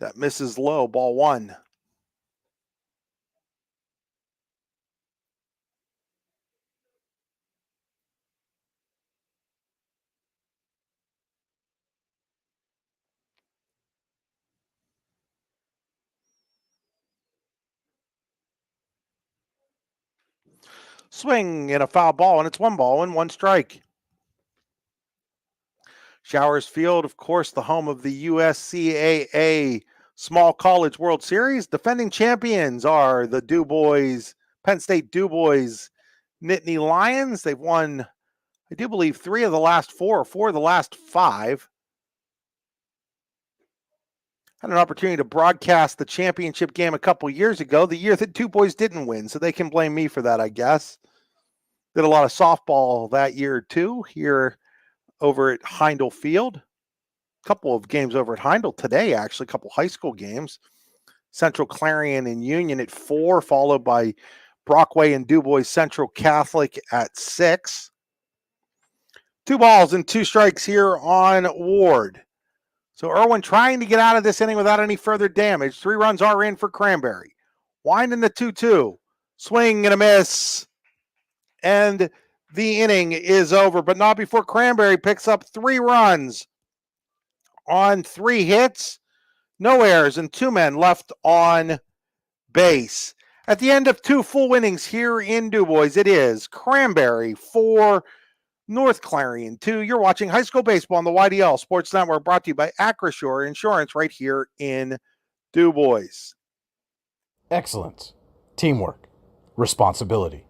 That misses low, ball 1. Swing and a foul ball, and it's 1 ball and 1 strike. Showers Field, of course, the home of the USCAA Small College World Series. Defending champions are the Penn State DuBois Nittany Lions. They've won, I do believe, 3 of the last 4 or 4 of the last 5. Had an opportunity to broadcast the championship game a couple years ago, the year that DuBois didn't win, so they can blame me for that, I guess. Did a lot of softball that year, too, here over at Heindel Field. A couple of games over at Heindel today, actually, a couple high school games. Central Clarion and Union at 4, followed by Brockway and DuBois Central Catholic at 6. 2 balls and 2 strikes here on Ward. So Irwin trying to get out of this inning without any further damage. 3 runs are in for Cranberry. Winding the 2-2. Swing and a miss. And the inning is over, but not before Cranberry picks up 3 runs on 3 hits. No errors and 2 men left on base. At the end of 2 full innings here in DuBois, it is Cranberry 4, North Clarion 2. You're watching high school baseball on the YDL Sports Network, brought to you by Acrisure Insurance right here in DuBois. Excellence, teamwork, responsibility.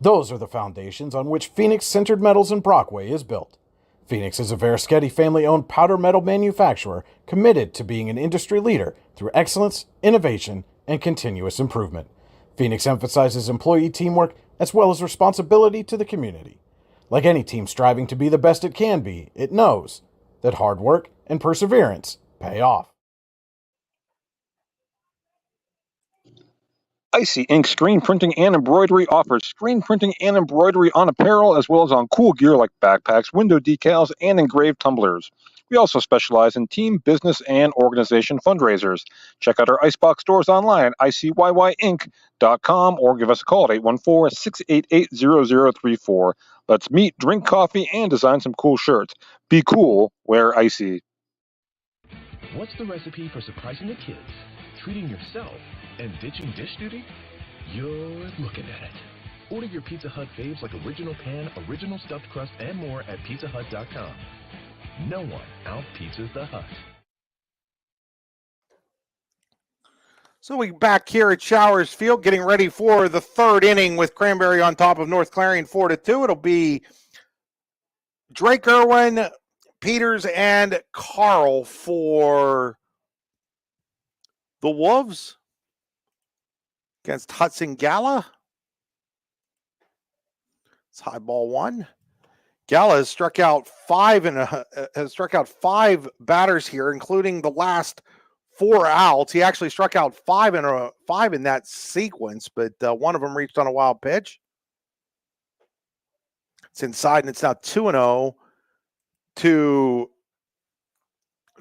Those are the foundations on which Phoenix Sintered Metals in Brockway is built. Phoenix is a Verischetti family-owned powder metal manufacturer committed to being an industry leader through excellence, innovation, and continuous improvement. Phoenix emphasizes employee teamwork as well as responsibility to the community. Like any team striving to be the best it can be, it knows that hard work and perseverance pay off. Icy Ink Screen Printing and Embroidery offers screen printing and embroidery on apparel as well as on cool gear like backpacks, window decals, and engraved tumblers. We also specialize in team, business, and organization fundraisers. Check out our Icebox stores online at icyinc.com or give us a call at 814-688-0034. Let's meet, drink coffee, and design some cool shirts. Be cool, wear Icy. What's the recipe for surprising the kids, treating yourself, and ditching dish duty? You're looking at it. Order your Pizza Hut faves like original pan, original stuffed crust, and more at pizzahut.com. No one out-pizzas the Hut. So we back here at Showers Field getting ready for the third inning with Cranberry on top of North Clarion 4-2. It'll be Drake Irwin, Peters, and Carl for the Wolves against Hudson Gala. It's high ball one. Gala has struck out five batters here, including the last 4 outs. He actually struck out five in that sequence, but one of them reached on a wild pitch. It's inside, and it's now 2-0 to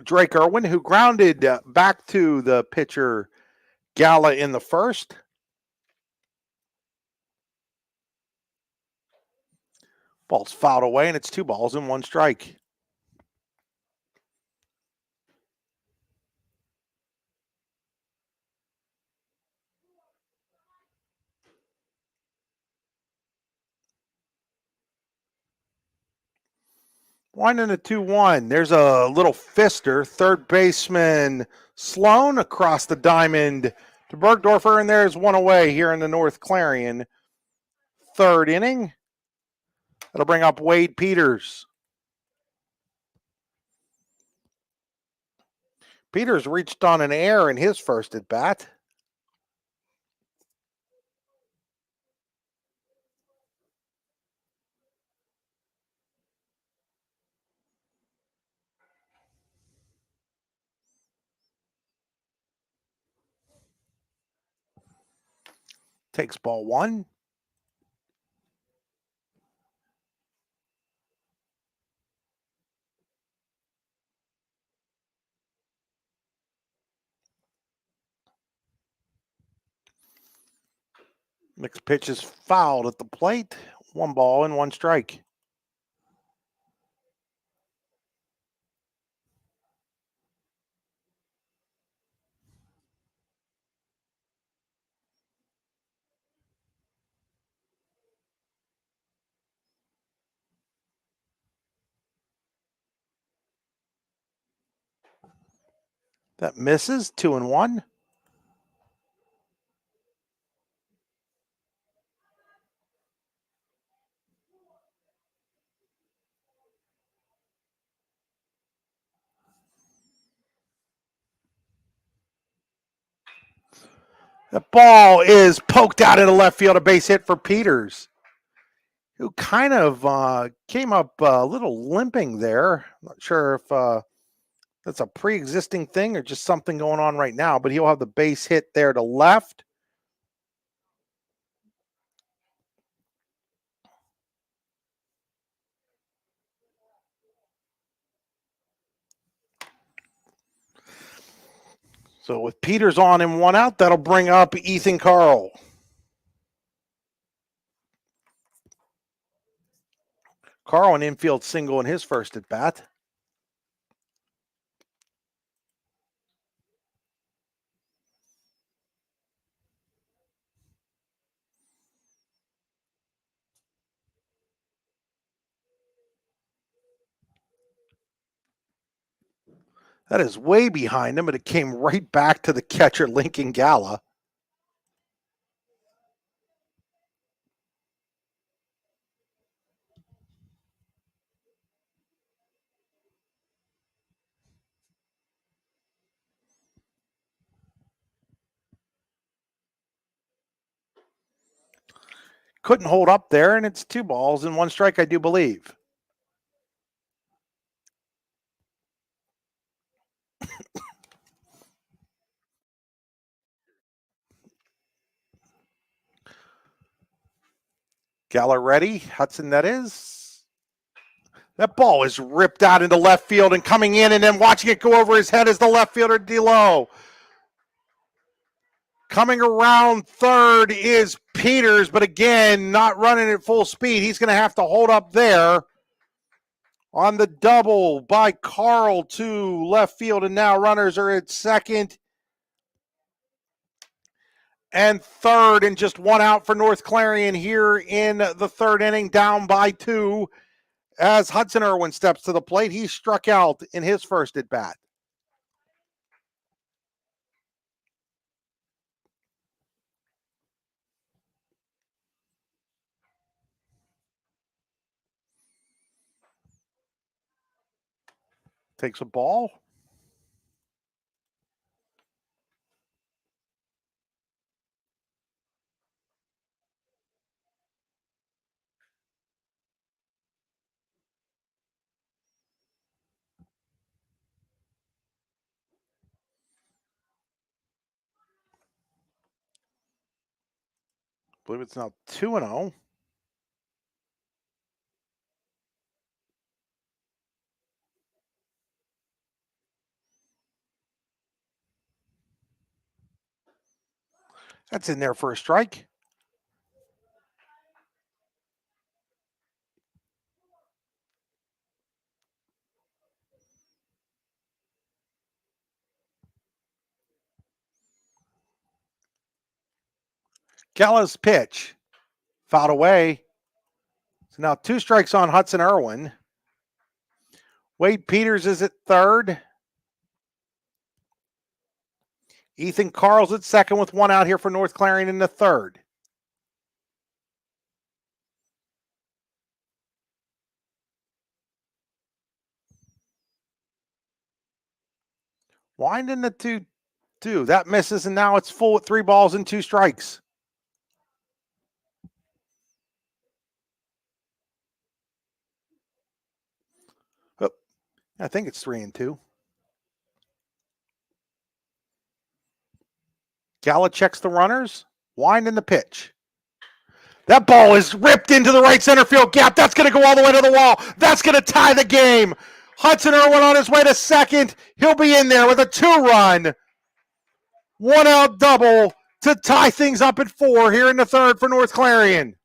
Drake Irwin, who grounded back to the pitcher Gala in the first. Ball's fouled away, and it's 2 balls and 1 strike. One and a 2-1. There's a little fister. Third baseman Sloan across the diamond to Bergdorfer, and there's one away here in the North Clarion third inning. That'll bring up Wade Peters. Peters reached on an error in his first at bat. Takes ball one. Next pitch is fouled at the plate. 1 ball and 1 strike. That misses. 2-1. The ball is poked out into left field, a base hit for Peters, who kind of came up a little limping there. Not sure if that's a pre-existing thing or just something going on right now, but he'll have the base hit there to left. So with Peters on and 1 out, that'll bring up Ethan Carl. Carl an infield single in his first at bat. That is way behind him, but it came right back to the catcher, Lincoln Gala. Couldn't hold up there, and it's 2 balls and 1 strike, I do believe. Gala ready. Hudson, that is. That ball is ripped out into left field and coming in and then watching it go over his head is the left fielder, D'Lo. Coming around third is Peters, but again, not running at full speed. He's going to have to hold up there on the double by Carl to left field, and now runners are at second and third, and just one out for North Clarion here in the third inning, down by 2 as Hudson Irwin steps to the plate. He struck out in his first at bat. Takes a ball. I believe it's now 2-0. That's in there for a strike. Gala's pitch. Fouled away. So now 2 strikes on Hudson Irwin. Wade Peters is at third. Ethan Carl's at second with 1 out here for North Clarion in the third. Winding the 2-2. That misses, and now it's full with 3 balls and 2 strikes. Oh, I think it's 3-2. Gala checks the runners. Winding the pitch. That ball is ripped into the right center field gap. That's going to go all the way to the wall. That's going to tie the game. Hudson Irwin on his way to second. He'll be in there with a 2-run, 1-out double to tie things up at 4 here in the third for North Clarion.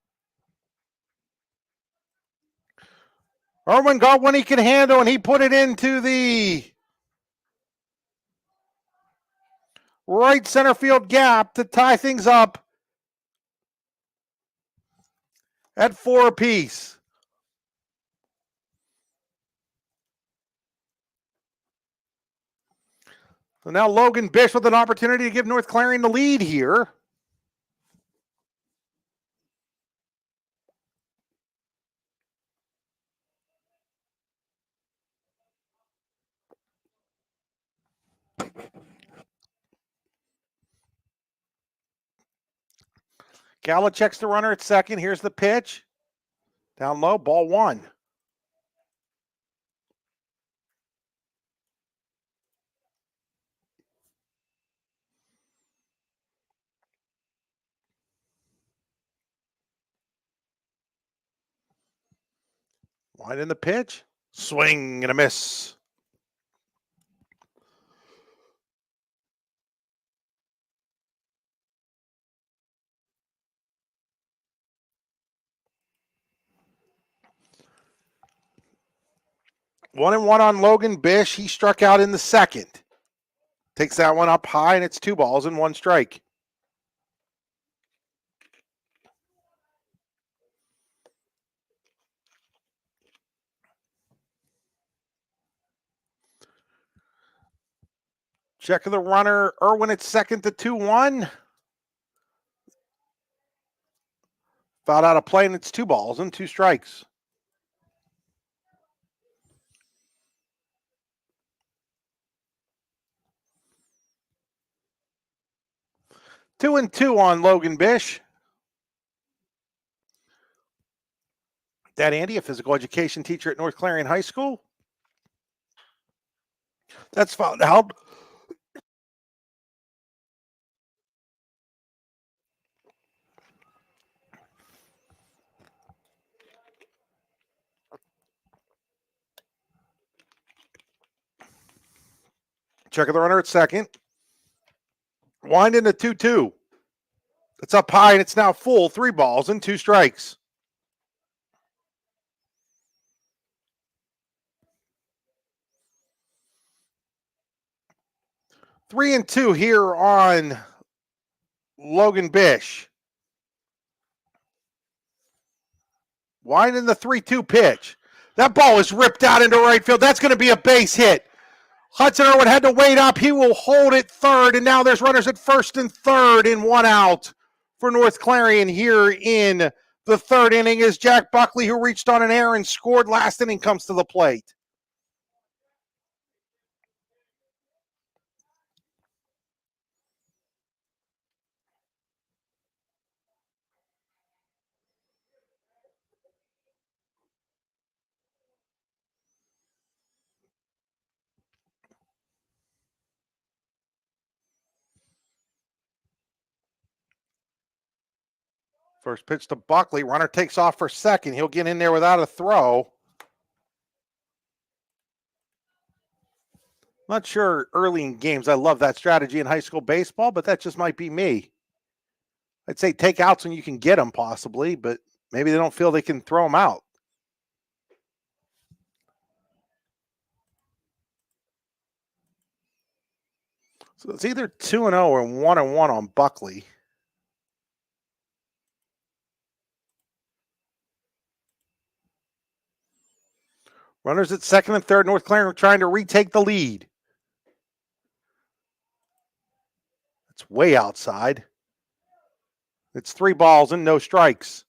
Irwin got one he could handle, and he put it into the right center field gap to tie things up at 4 apiece. So now Logan Bish with an opportunity to give North Clarion the lead here. Gala checks the runner at second. Here's the pitch. Down low, ball 1. Wide in the pitch. Swing and a miss. One and one on Logan Bish. He struck out in the second. Takes that one up high, and it's 2 balls and 1 strike. Check of the runner. Irwin at second to 2-1. Fouled out of play, and it's 2 balls and 2 strikes. Two and 2 on Logan Bish. Dad Andy, a physical education teacher at North Clarion High School. That's fouled out. Check of the runner at second. Wind into 2-2. It's up high, and it's now full. 3 balls and 2 strikes. Three and 2 here on Logan Bish. Wind in the 3-2 pitch. That ball is ripped out into right field. That's going to be a base hit. Hudson Irwin had to wait up. He will hold it third, and now there's runners at first and third in 1 out for North Clarion here in the 3rd inning as Jack Buckley, who reached on an error and scored last inning, comes to the plate. First pitch to Buckley. Runner takes off for second. He'll get in there without a throw. Not sure early in games I love that strategy in high school baseball, but that just might be me. I'd say take outs when you can get them possibly, but maybe they don't feel they can throw them out. So it's either 2-0 or 1-1 on Buckley. Runners at second and third. North Clarion trying to retake the lead. It's way outside. It's 3 balls and no strikes.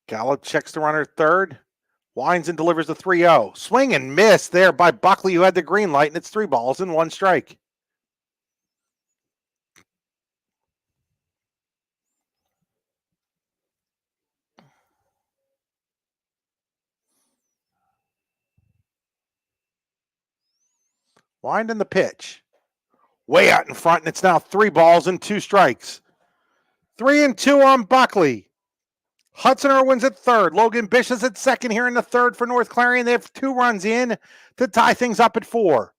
Gallo checks the runner third. Winds and delivers the 3-0. Swing and miss there by Buckley, who had the green light, and it's 3 balls and 1 strike. Wind in the pitch. Way out in front, and it's now 3 balls and 2 strikes. 3-2 on Buckley. Hudson Irwin's at third. Logan Bish is at second here in the 3rd for North Clarion. They have 2 runs in to tie things up at 4.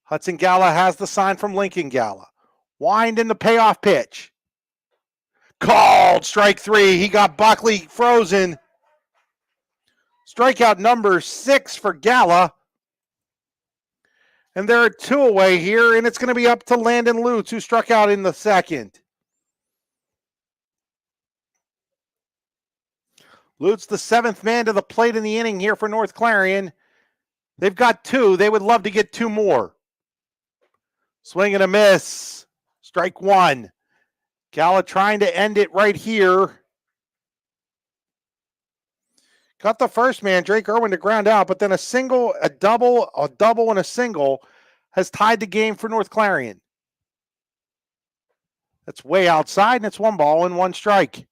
Hudson Gala has the sign from Lincoln Gala. Wind in the payoff pitch. Called strike 3. He got Buckley frozen. Strikeout number 6 for Gala. And there are 2 away here, and it's going to be up to Landon Lutz, who struck out in the 2nd. Lutz, the 7th man to the plate in the inning here for North Clarion. They've got 2. They would love to get 2 more. Swing and a miss. Strike 1. Gala trying to end it right here. Got the first man, Drake Irwin, to ground out, but then a single, a double, and a single has tied the game for North Clarion. That's way outside, and it's 1 ball and 1 strike.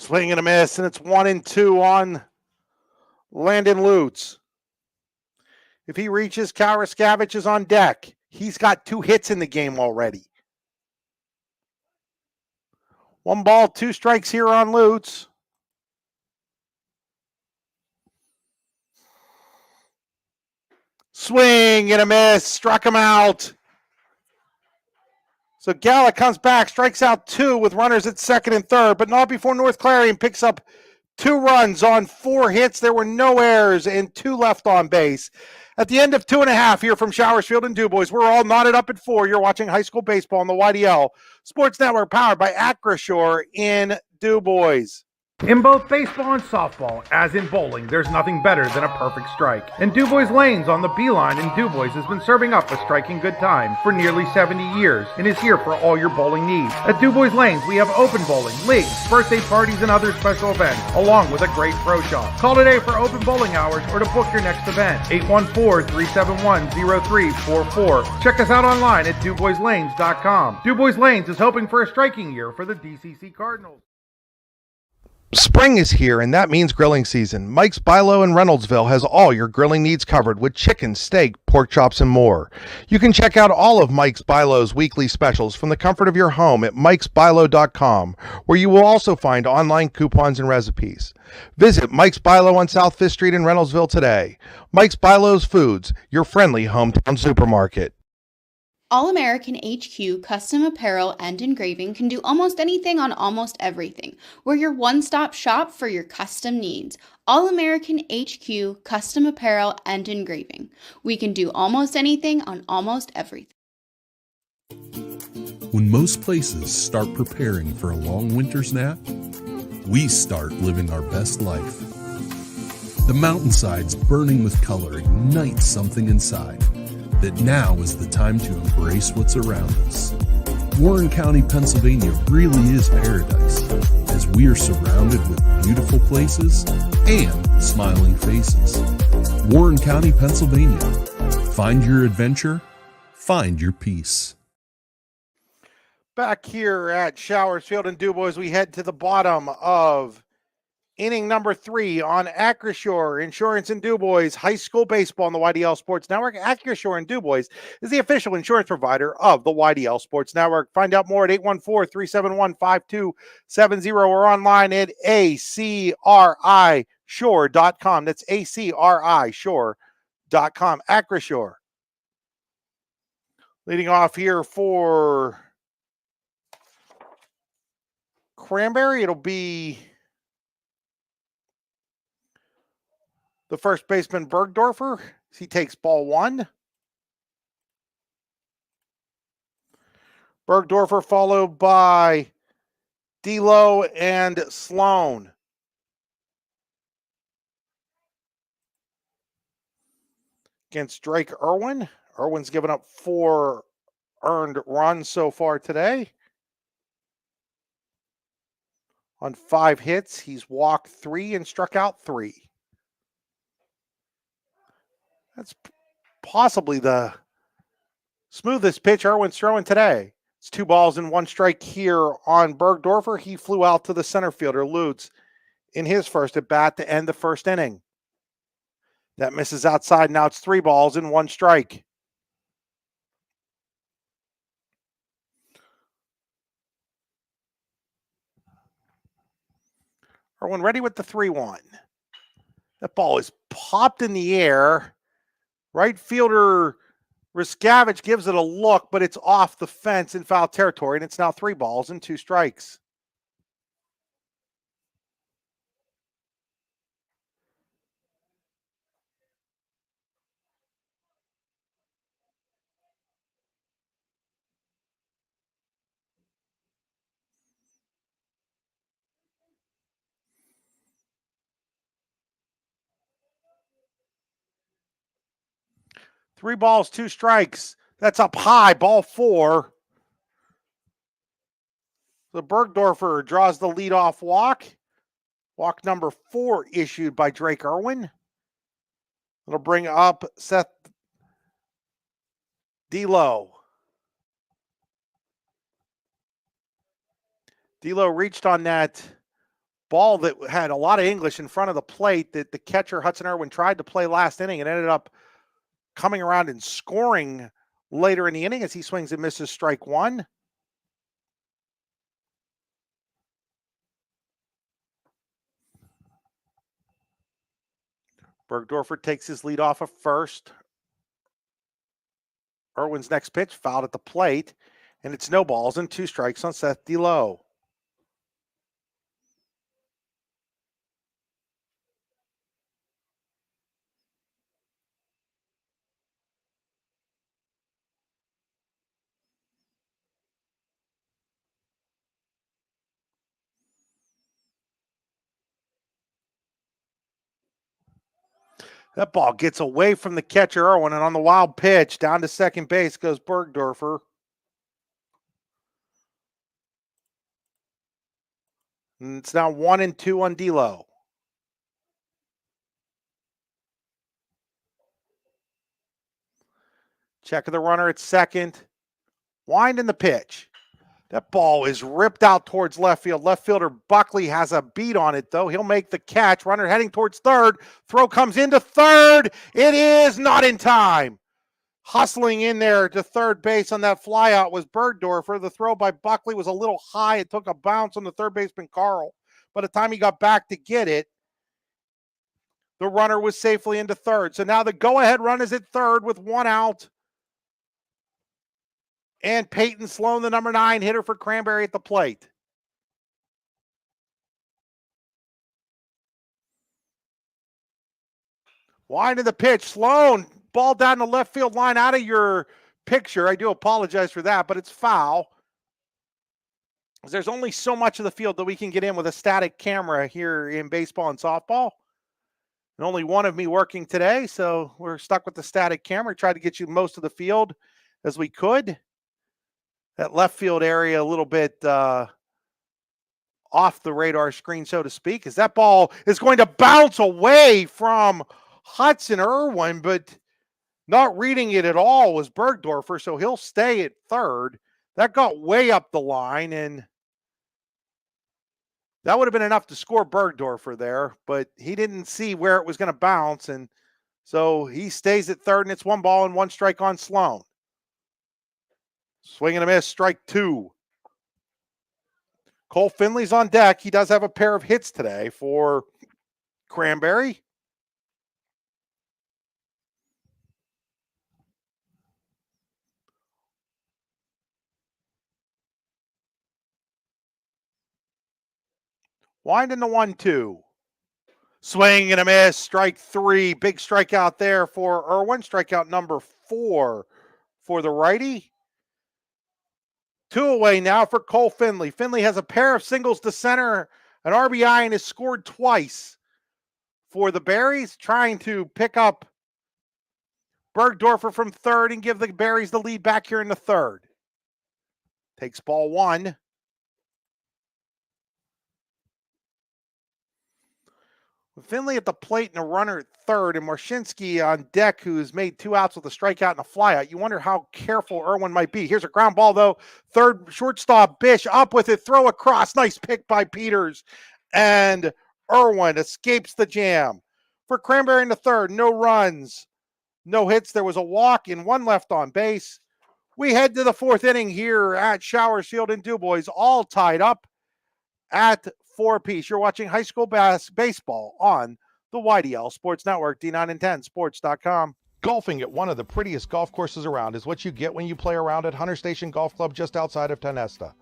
Swing and a miss, and it's 1-2 on Landon Lutz. If he reaches, Karaskevich is on deck. He's got 2 hits in the game already. 1 ball, 2 strikes here on Lutz. Swing and a miss, struck him out. So Gala comes back, strikes out 2 with runners at second and third, but not before North Clarion picks up 2 runs on 4 hits. There were no errors and 2 left on base. At the end of 2.5 here from Showers Field and DuBois, we're all knotted up at 4. You're watching high school baseball on the YDL Sports Network, powered by Acrisure in DuBois. In both baseball and softball, as in bowling, there's nothing better than a perfect strike. And Dubois Lanes on the Beeline in Dubois has been serving up a striking good time for nearly 70 years and is here for all your bowling needs. At Dubois Lanes, we have open bowling, leagues, birthday parties, and other special events, along with a great pro shop. Call today for open bowling hours or to book your next event. 814-371-0344. Check us out online at DuboisLanes.com. Dubois Lanes is hoping for a striking year for the DCC Cardinals. Spring is here, and that means grilling season. Mike's Bilo in Reynoldsville has all your grilling needs covered with chicken, steak, pork chops, and more. You can check out all of Mike's Bilo's weekly specials from the comfort of your home at mikesbilo.com, where you will also find online coupons and recipes. Visit Mike's Bilo on South 5th Street in Reynoldsville today. Mike's Bilo's Foods, your friendly hometown supermarket. All American HQ custom apparel and engraving can do almost anything on almost everything. We're your one-stop shop for your custom needs. All American HQ custom apparel and engraving. We can do almost anything on almost everything. When most places start preparing for a long winter's nap, we start living our best life. The mountainsides burning with color ignite something inside. That now is the time to embrace what's around us. Warren County, Pennsylvania really is paradise, as we are surrounded with beautiful places and smiling faces. Warren County, Pennsylvania. Find your adventure, find your peace. Back here at Showers Field and Dubois, we head to the bottom of inning number 3 on Acrisure Insurance in Dubois, high school baseball on the YDL Sports Network. Acrisure in Dubois is the official insurance provider of the YDL Sports Network. Find out more at 814-371-5270 or online at acrishore.com. That's acrishore.com. Acrisure. Leading off here for Cranberry, it'll be the first baseman, Bergdorfer. He takes ball 1. Bergdorfer followed by D'Lo and Sloan. Against Drake Irwin. Irwin's given up 4 earned runs so far today. On 5 hits, he's walked 3 and struck out 3. That's possibly the smoothest pitch Irwin's throwing today. It's 2 balls and 1 strike here on Bergdorfer. He flew out to the center fielder, Lutz, in his first at bat to end the first inning. That misses outside. Now it's 3 balls and 1 strike. Irwin ready with the 3-1. That ball is popped in the air. Right fielder Riskavich gives it a look, but it's off the fence in foul territory, and it's now 3 balls and 2 strikes. Three balls, 2 strikes. That's up high, ball 4. The Bergdorfer draws the leadoff walk. Walk number 4 issued by Drake Irwin. It'll bring up Seth D'Lo. D'Lo reached on that ball that had a lot of English in front of the plate that the catcher Hudson Irwin tried to play last inning and ended up coming around and scoring later in the inning as he swings and misses strike 1. Bergdorfer takes his lead off of first. Irwin's next pitch fouled at the plate, and it's no balls and 2 strikes on Seth D'Lo. That ball gets away from the catcher, Irwin, and on the wild pitch, down to second base goes Bergdorfer. And it's now 1-2 on D'Lo. Check of the runner at second. Wind in the pitch. That ball is ripped out towards left field. Left fielder Buckley has a beat on it, though. He'll make the catch. Runner heading towards third. Throw comes into third. It is not in time. Hustling in there to third base on that flyout was Bergdorfer. The throw by Buckley was a little high. It took a bounce on the third baseman, Carl. By the time he got back to get it, the runner was safely into third. So now the go-ahead run is at third with one out. And Peyton Sloan, the number 9 hitter for Cranberry at the plate. Wind of the pitch. Sloan, ball down the left field line out of your picture. I do apologize for that, but it's foul. There's only so much of the field that we can get in with a static camera here in baseball and softball. And only one of me working today, so we're stuck with the static camera. Tried to get you most of the field as we could. That left field area a little bit off the radar screen, so to speak, as that ball is going to bounce away from Hudson Irwin, but not reading it at all was Bergdorfer, so he'll stay at third. That got way up the line, and that would have been enough to score Bergdorfer there, but he didn't see where it was going to bounce, and so he stays at third, and it's 1 ball and 1 strike on Sloan. Swing and a miss, strike 2. Cole Finley's on deck. He does have a pair of hits today for Cranberry. Wind in the 1-2. Swing and a miss, strike 3. Big strikeout there for Irwin. Strikeout number 4 for the righty. 2 away now for Cole Finley. Finley has a pair of singles to center, an RBI, and has scored twice for the Berries, trying to pick up Bergdorfer from third and give the Berries the lead back here in the third. Takes ball 1. Finley at the plate and a runner at third, and Marshinsky on deck, who's made 2 outs with a strikeout and a flyout. You wonder how careful Irwin might be. Here's a ground ball, though. Third, shortstop Bish up with it, throw across. Nice pick by Peters. And Irwin escapes the jam. For Cranberry in the third, no runs, no hits. There was a walk and 1 left on base. We head to the 4th inning here at Showers Field in DuBois, all tied up at 4 apiece. You're watching high school baseball on the YDL Sports Network, D9and10sports.com. Golfing at one of the prettiest golf courses around is what you get when you play around at Hunter Station Golf Club just outside of Tonesta.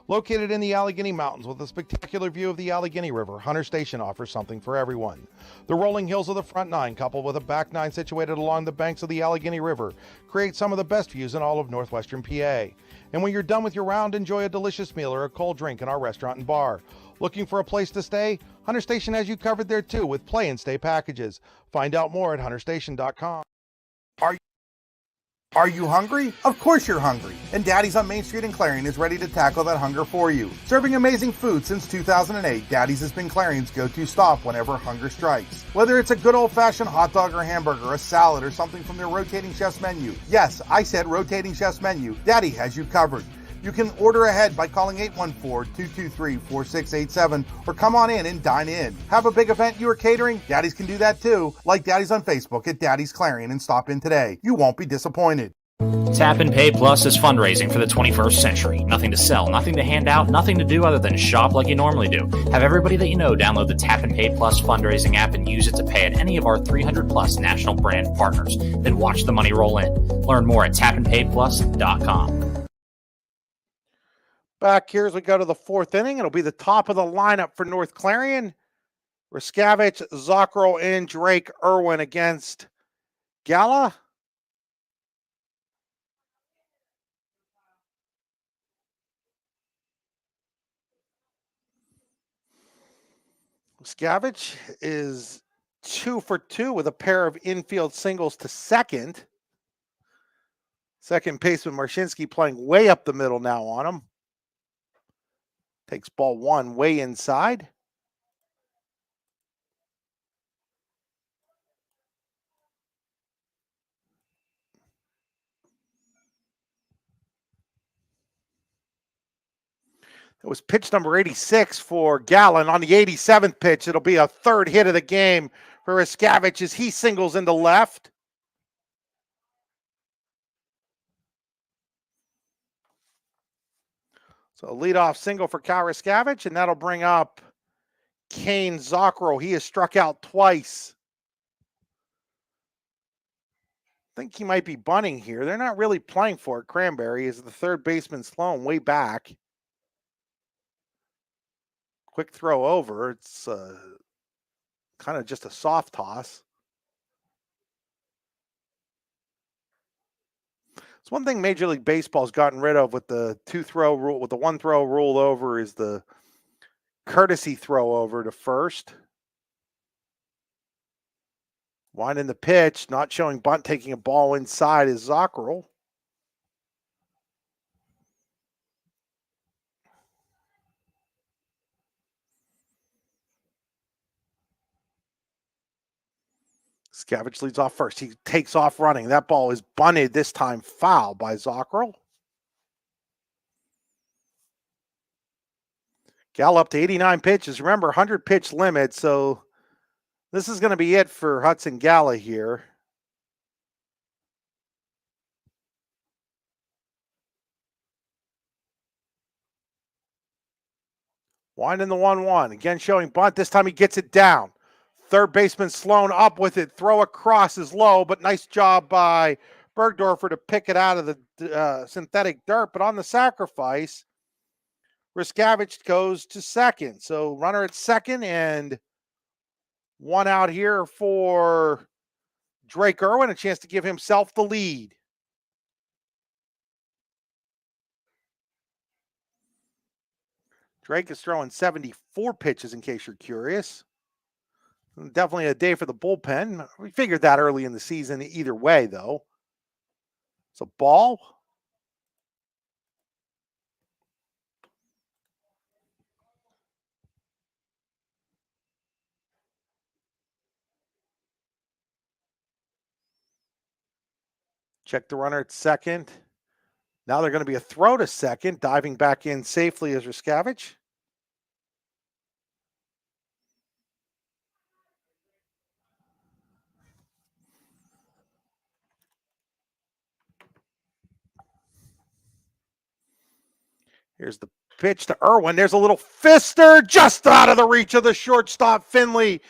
Located in the Allegheny Mountains with a spectacular view of the Allegheny River, Hunter Station offers something for everyone. The rolling hills of the front 9, coupled with a back 9 situated along the banks of the Allegheny River, create some of the best views in all of northwestern PA. And when you're done with your round, enjoy a delicious meal or a cold drink in our restaurant and bar. Looking for a place to stay? Hunter Station has you covered there too with play and stay packages. Find out more at hunterstation.com. Are you hungry? Of course you're hungry. And Daddy's on Main Street in Clarion is ready to tackle that hunger for you. Serving amazing food since 2008, Daddy's has been Clarion's go-to stop whenever hunger strikes. Whether it's a good old-fashioned hot dog or hamburger, a salad, or something from their rotating chef's menu. Yes, I said rotating chef's menu. Daddy has you covered. You can order ahead by calling 814-223-4687 or come on in and dine in. Have a big event you are catering? Daddy's can do that too. Like Daddy's on Facebook at Daddy's Clarion and stop in today. You won't be disappointed. Tap and Pay Plus is fundraising for the 21st century. Nothing to sell, nothing to hand out, nothing to do other than shop like you normally do. Have everybody that you know download the Tap and Pay Plus fundraising app and use it to pay at any of our 300 plus national brand partners. Then watch the money roll in. Learn more at tapandpayplus.com. Back here as we go to the 4th inning. It'll be the top of the lineup for North Clarion. Raskavich, Zockerl, and Drake Irwin against Gala. Raskavich is 2 for 2 with a pair of infield singles to second. Second baseman Marshinsky playing way up the middle now on him. Takes ball 1 way inside. It was pitch number 86 for Gallen. On the 87th pitch, it'll be a third hit of the game for Rascavich as he singles into left. So a leadoff single for Cal Rascavich, and that'll bring up Kane Zockrell. He has struck out twice. I think he might be bunting here. They're not really playing for it. Cranberry is the third baseman thrown way back. Quick throw over. It's kind of just a soft toss. It's one thing Major League Baseball's gotten rid of with the 2-throw rule, with the 1-throw rule over, is the courtesy throw over to first. Winding the pitch, not showing bunt, taking a ball inside is Zockrell. Scavenge leads off first. He takes off running. That ball is bunted, this time foul by Zockrell. Gal up to 89 pitches. Remember, 100 pitch limit, so this is going to be it for Hudson Gala here. Winding the 1-1. Again showing bunt. This time he gets it down. Third baseman Sloan up with it. Throw across is low, but nice job by Bergdorfer to pick it out of the synthetic dirt. But on the sacrifice, Rascavich goes to second. So runner at second and one out here for Drake Irwin, a chance to give himself the lead. Drake is throwing 74 pitches in case you're curious. Definitely a day for the bullpen. We figured that early in the season either way, though. It's a ball. Check the runner at second. Now they're going to be a throw to second. Diving back in safely is Rascavich. Here's the pitch to Irwin. There's a little fister just out of the reach of the shortstop Finley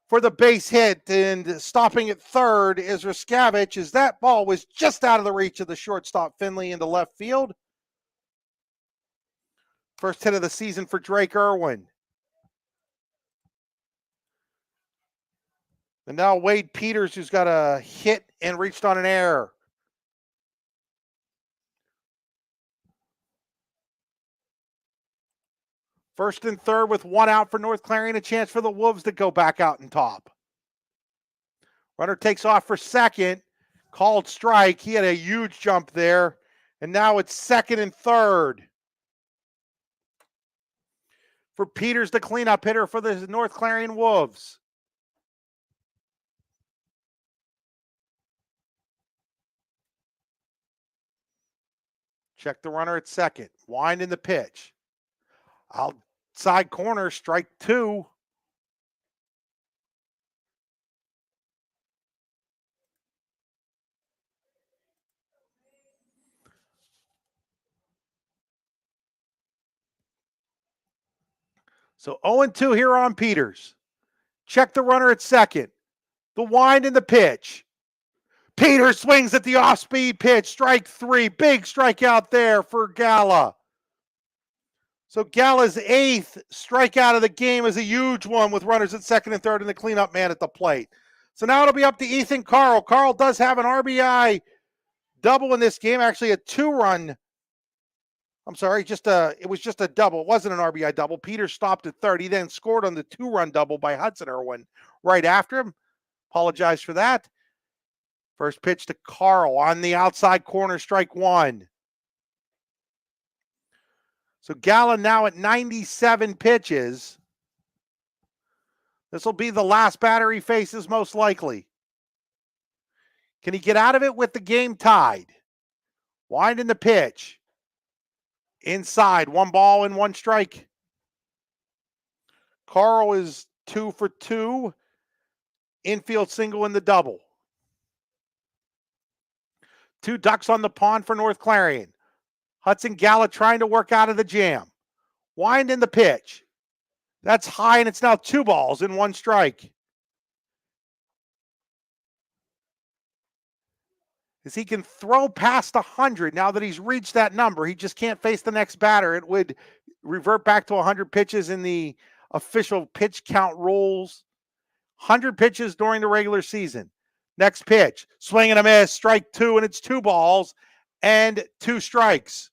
for the base hit. And stopping at third is Rascavich, as that ball was just out of the reach of the shortstop Finley into left field. First hit of the season for Drake Irwin. And now Wade Peters, who's got a hit and reached on an error. First and third with one out for North Clarion, a chance for the Wolves to go back out and top. Runner takes off for second, called strike. He had a huge jump there, and now it's second and third. For Peters, the cleanup hitter for the North Clarion Wolves. Check the runner at second. Wind in the pitch. Outside corner, strike two. So 0-2 here on Peters. Check the runner at second. The wind in the pitch. Peters swings at the off-speed pitch. Strike three. Big strikeout there for Gala. So Gala's eighth strikeout of the game is a huge one with runners at second and third and the cleanup man at the plate. So now it'll be up to Ethan Carl. Carl does have an RBI double in this game. Actually, a two-run. I'm sorry, it was just a double. It wasn't an RBI double. Peters stopped at third. He then scored on the two-run double by Hudson Irwin right after him. Apologize for that. First pitch to Carl on the outside corner, strike one. So Gala now at 97 pitches. This will be the last batter he faces most likely. Can he get out of it with the game tied? Winding the pitch. Inside, 1 ball and 1 strike. Carl is 2 for 2. Infield single in the double. 2 ducks on the pond for North Clarion. Hudson Gala trying to work out of the jam. Wind in the pitch. That's high, and it's now 2 balls and 1 strike. As he can throw past 100 now that he's reached that number. He just can't face the next batter. It would revert back to 100 pitches in the official pitch count rules. 100 pitches during the regular season. Next pitch, swing and a miss, strike 2, and it's 2 balls and 2 strikes.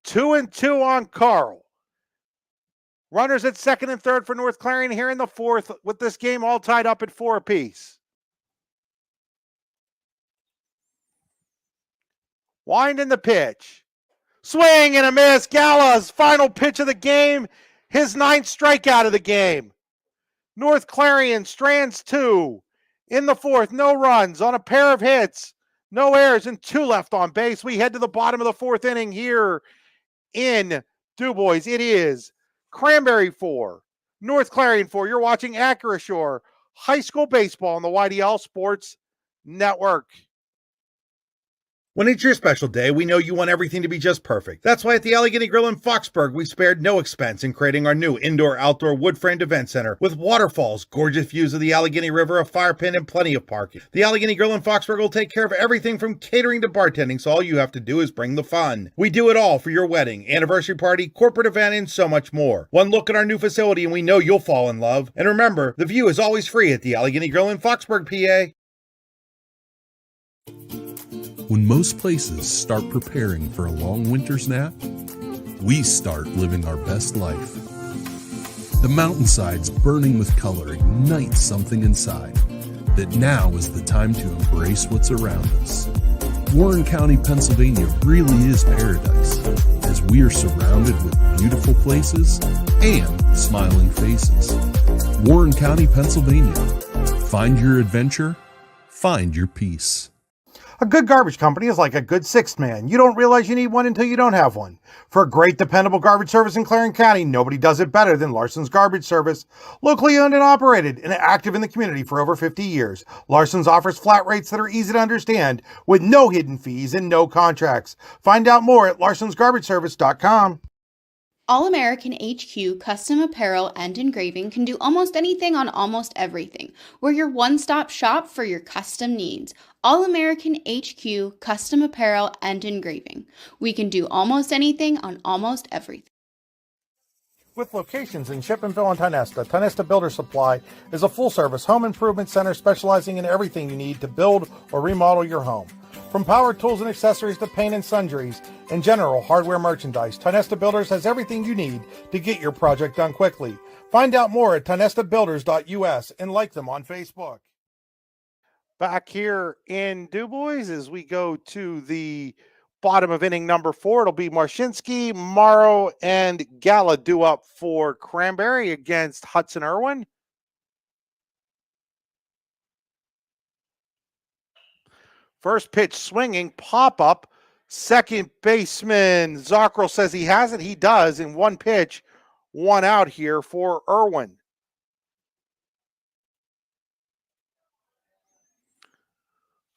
2-2 on Carl. Runners at second and third for North Clarion here in the fourth, with this game all tied up at 4 apiece. Wind in the pitch. Swing and a miss. Gala's final pitch of the game. His 9th strikeout of the game. North Clarion strands 2. In the fourth, no runs on a pair of hits. No errors and 2 left on base. We head to the bottom of the 4th inning here in DuBois. It is Cranberry 4, North Clarion 4. You're watching Acrisure High School Baseball on the YDL Sports Network. When it's your special day, we know you want everything to be just perfect. That's why at the Allegheny Grill in Foxburg, we spared no expense in creating our new indoor-outdoor wood-framed event center with waterfalls, gorgeous views of the Allegheny River, a fire pit, and plenty of parking. The Allegheny Grill in Foxburg will take care of everything from catering to bartending, so all you have to do is bring the fun. We do it all for your wedding, anniversary party, corporate event, and so much more. One look at our new facility and we know you'll fall in love. And remember, the view is always free at the Allegheny Grill in Foxburg, PA. When most places start preparing for a long winter's nap, we start living our best life. The mountainsides burning with color ignite something inside that now is the time to embrace what's around us. Warren County, Pennsylvania really is paradise, as we are surrounded with beautiful places and smiling faces. Warren County, Pennsylvania. Find your adventure, find your peace. A good garbage company is like a good sixth man. You don't realize you need one until you don't have one. For a great, dependable garbage service in Clarion County, nobody does it better than Larson's Garbage Service. Locally owned and operated and active in the community for over 50 years, Larson's offers flat rates that are easy to understand with no hidden fees and no contracts. Find out more at larsonsgarbageservice.com. All American HQ Custom Apparel and Engraving can do almost anything on almost everything. We're your one-stop shop for your custom needs. All American HQ Custom Apparel and Engraving. We can do almost anything on almost everything. With locations in Chippenville and Tionesta, Tionesta Builder Supply is a full-service home improvement center specializing in everything you need to build or remodel your home. From power tools and accessories to paint and sundries and general hardware merchandise, Tionesta Builders has everything you need to get your project done quickly. Find out more at tionestabuilders.us and like them on Facebook. Back here in DuBois as we go to the bottom of inning number 4. It'll be Marshinsky, Morrow, and Gala due up for Cranberry against Hudson Irwin. First pitch swinging, pop up. Second baseman Zockrell says he has it. He does in 1 pitch, 1 out here for Irwin.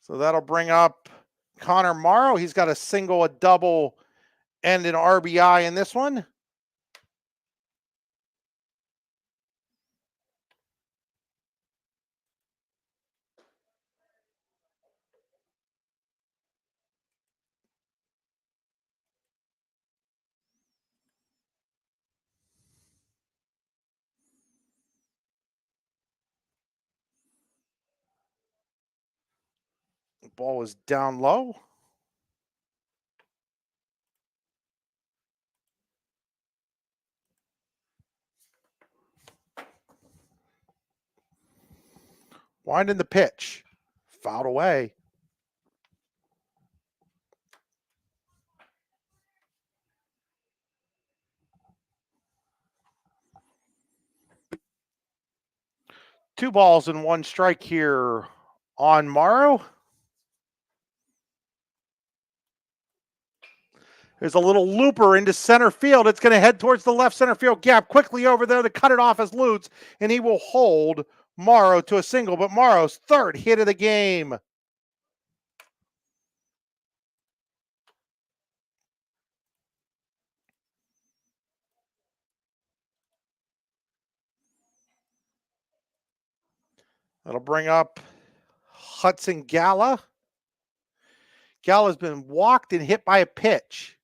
So that'll bring up Connor Morrow. He's got a single, a double, and an RBI in this one. The ball is down low. Winding the pitch. Fouled away. Two balls and one strike here on Morrow. There's a little looper into center field. It's going to head towards the left center field gap. Quickly over there to cut it off as Lutz, and he will hold Morrow to a single. But Morrow's third hit of the game. That'll bring up Hudson Gala. Gala's been walked and hit by a pitch.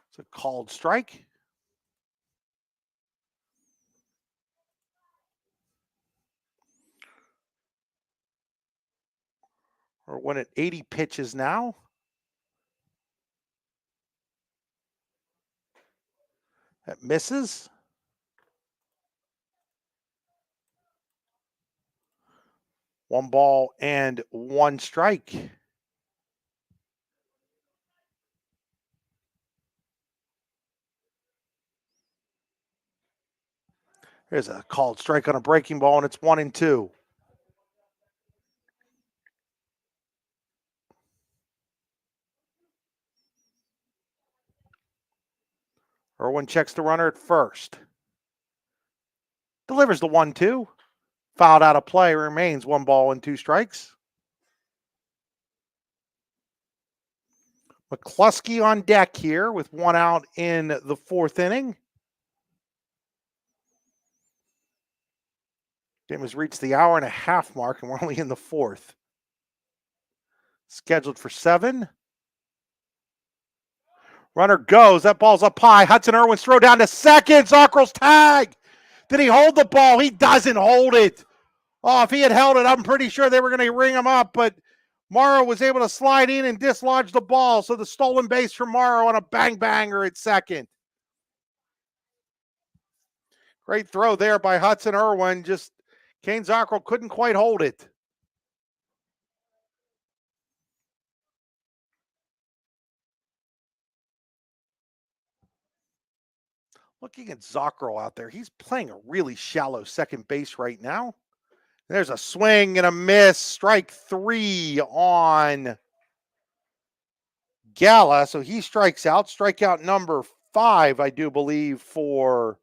It's a called strike. Or when at 80 pitches now. That misses. One ball and one strike. Here's a called strike on a breaking ball, and it's 1-2. Irwin checks the runner at first. Delivers the 1-2. Fouled out of play. Remains 1 ball and 2 strikes. McCluskey on deck here with 1 out in the 4th inning. Game has reached the hour-and-a-half mark, and we're only in the 4th. Scheduled for 7. Runner goes. That ball's up high. Hudson Irwin's throw down to second. Zockrell's tag. Did he hold the ball? He doesn't hold it. Oh, if he had held it, I'm pretty sure they were going to ring him up, but Morrow was able to slide in and dislodge the ball. So the stolen base from Morrow on a bang-banger at second. Great throw there by Hudson Irwin. Just Kane Zockrell couldn't quite hold it. Looking at Zockrell out there, he's playing a really shallow second base right now. There's a swing and a miss. Strike 3 on Gala. So he strikes out. Strikeout number 5, I do believe, for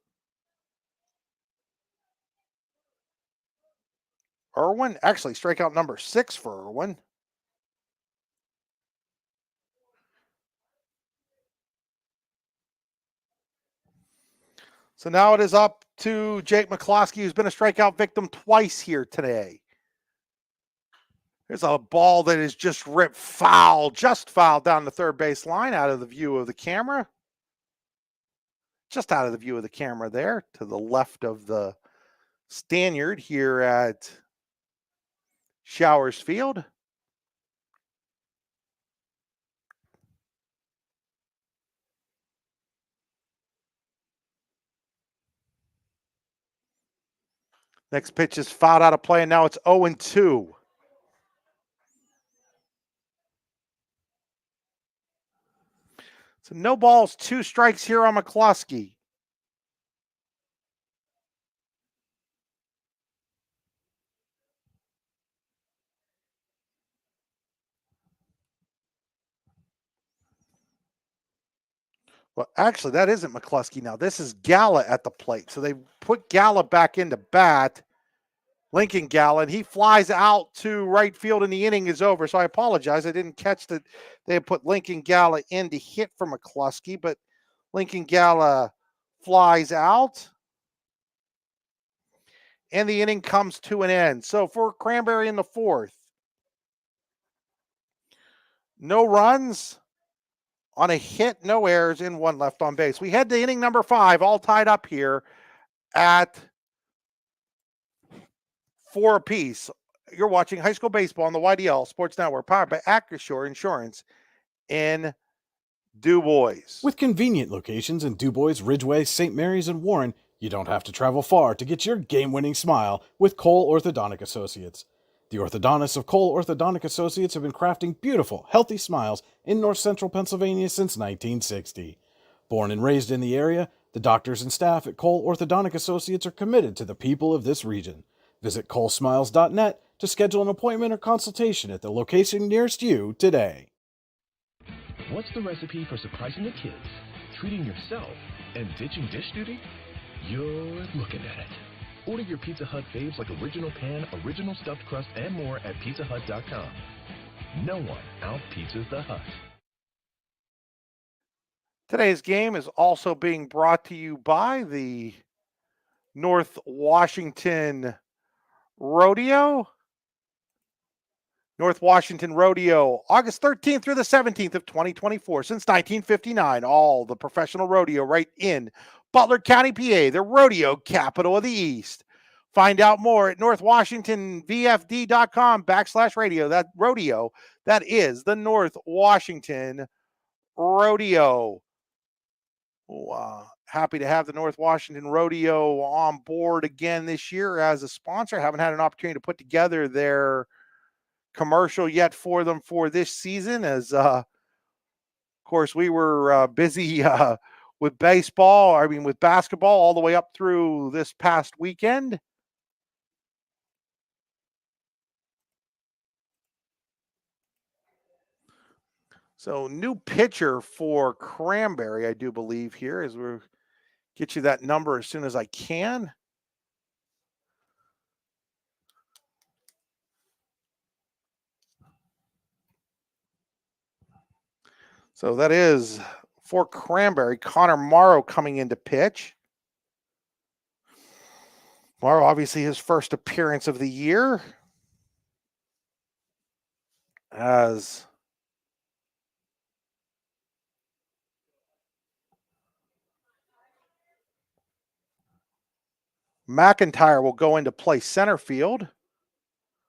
Irwin. Actually, strikeout number 6 for Irwin. So now it is up to Jake McCloskey, who's been a strikeout victim twice here today. There's a ball that is just ripped foul, just foul down the third base line, out of the view of the camera. Just out of the view of the camera there, to the left of the Stanyard here at Showers Field. Next pitch is fouled out of play, and now it's 0-2. So no balls, 2 strikes here on McCluskey. Well, actually, that isn't McCluskey now. This is Gala at the plate. So they put Gala back into bat, Lincoln Gala, and he flies out to right field, and the inning is over. So I apologize. I didn't catch that they had put Lincoln Gala in to hit for McCluskey, but Lincoln Gala flies out, and the inning comes to an end. So for Cranberry in the 4th, no runs on a hit, no errors, and 1 left on base. We head to inning number 5, all tied up here at 4 apiece. You're watching high school baseball on the YDL Sports Network, powered by Acrisure Insurance in Du Bois. With convenient locations in Du Bois, Ridgeway, St. Mary's, and Warren, you don't have to travel far to get your game-winning smile with Cole Orthodontic Associates. The orthodontists of Cole Orthodontic Associates have been crafting beautiful, healthy smiles in north central Pennsylvania since 1960. Born and raised in the area, the doctors and staff at Cole Orthodontic Associates are committed to the people of this region. Visit colesmiles.net to schedule an appointment or consultation at the location nearest you today. What's the recipe for surprising the kids, treating yourself, and ditching dish duty? You're looking at it. Order your Pizza Hut faves like original pan, original stuffed crust, and more at pizzahut.com. No one out-pizzas the Hut. Today's game is also being brought to you by the North Washington Rodeo. North Washington Rodeo, August 13th through the 17th of 2024. Since 1959, all the professional rodeo right in Butler County, PA, the rodeo capital of the East. Find out more at northwashingtonvfd.com/radio. That rodeo, that is the North Washington Rodeo. Happy to have the North Washington Rodeo on board again this year as a sponsor. Haven't had an opportunity to put together their commercial yet for them for this season, as of course we were busy with with basketball all the way up through this past weekend. So new pitcher for Cranberry, I do believe, here, as we'll get you that number as soon as I can. So that is for Cranberry, Connor Morrow coming into pitch. Morrow, obviously his first appearance of the year, as McIntyre will go into play center field.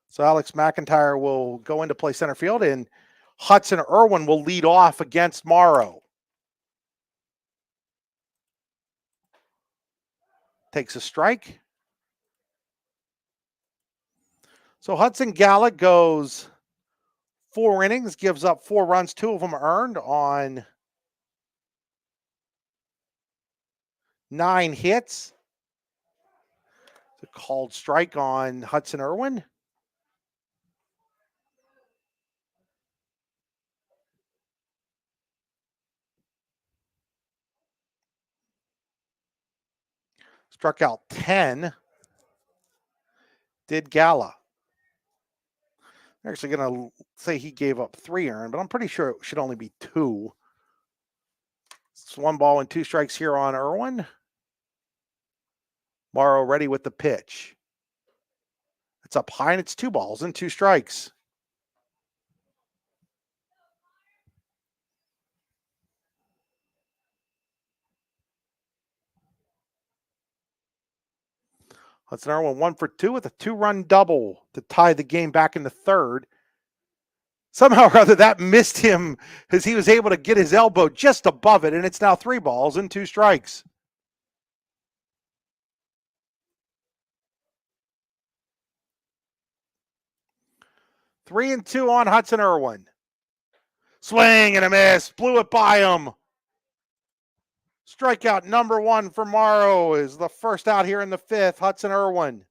So Alex McIntyre will go into play center field, and Hudson Irwin will lead off against Morrow. Takes a strike. So Hudson Gallick goes 4 innings, gives up 4 runs, 2 of them earned on 9 hits. It's a called strike on Hudson Irwin. Struck out 10. Did Gala. I'm actually going to say he gave up 3 earned, but I'm pretty sure it should only be 2. It's 1 ball and 2 strikes here on Irwin. Morrow ready with the pitch. It's up high, and it's 2 balls and 2 strikes. Hudson Irwin 1 for 2 with a 2-run double to tie the game back in the third. Somehow or other that missed him as he was able to get his elbow just above it, and it's now 3 balls and 2 strikes. Three and 2 on Hudson Irwin. Swing and a miss. Blew it by him. Strikeout number 1 for Morrow is the first out here in the 5th. Hudson Irwin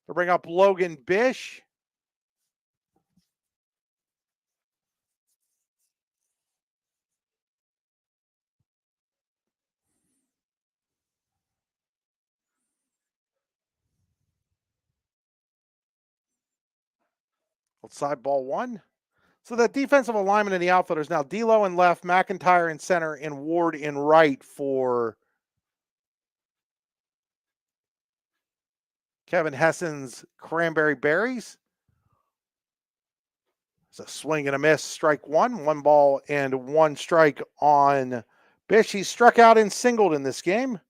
to bring up Logan Bish. Outside ball 1. So that defensive alignment in the outfield is now D'Lo in left, McIntyre in center, and Ward in right for Kevin Hessen's Cranberry Berries. It's a swing and a miss, strike 1. 1 ball and 1 strike on Bish. He struck out and singled in this game.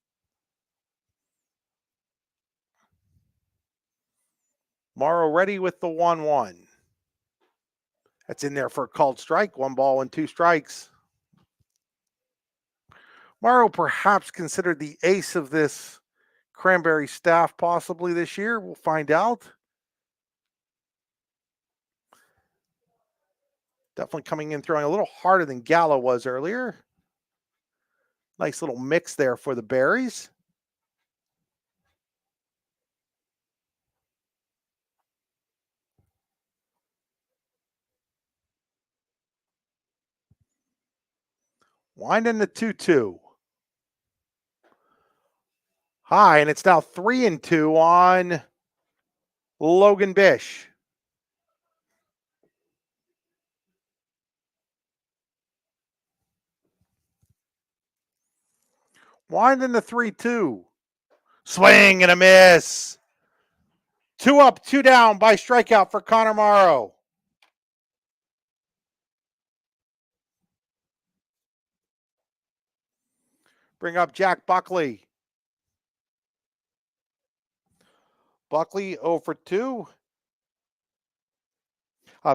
Morrow ready with the 1-1. That's in there for a called strike. 1 ball and 2 strikes. Morrow perhaps considered the ace of this Cranberry staff possibly this year. We'll find out. Definitely coming in throwing a little harder than Gallo was earlier. Nice little mix there for the Berries. Winding the 2-2. High, and it's now 3-2 on Logan Bish. Winding the 3-2. Swing and a miss. 2 up, 2 down by strikeout for Connor Morrow. Bring up Jack Buckley. Buckley 0 for 2.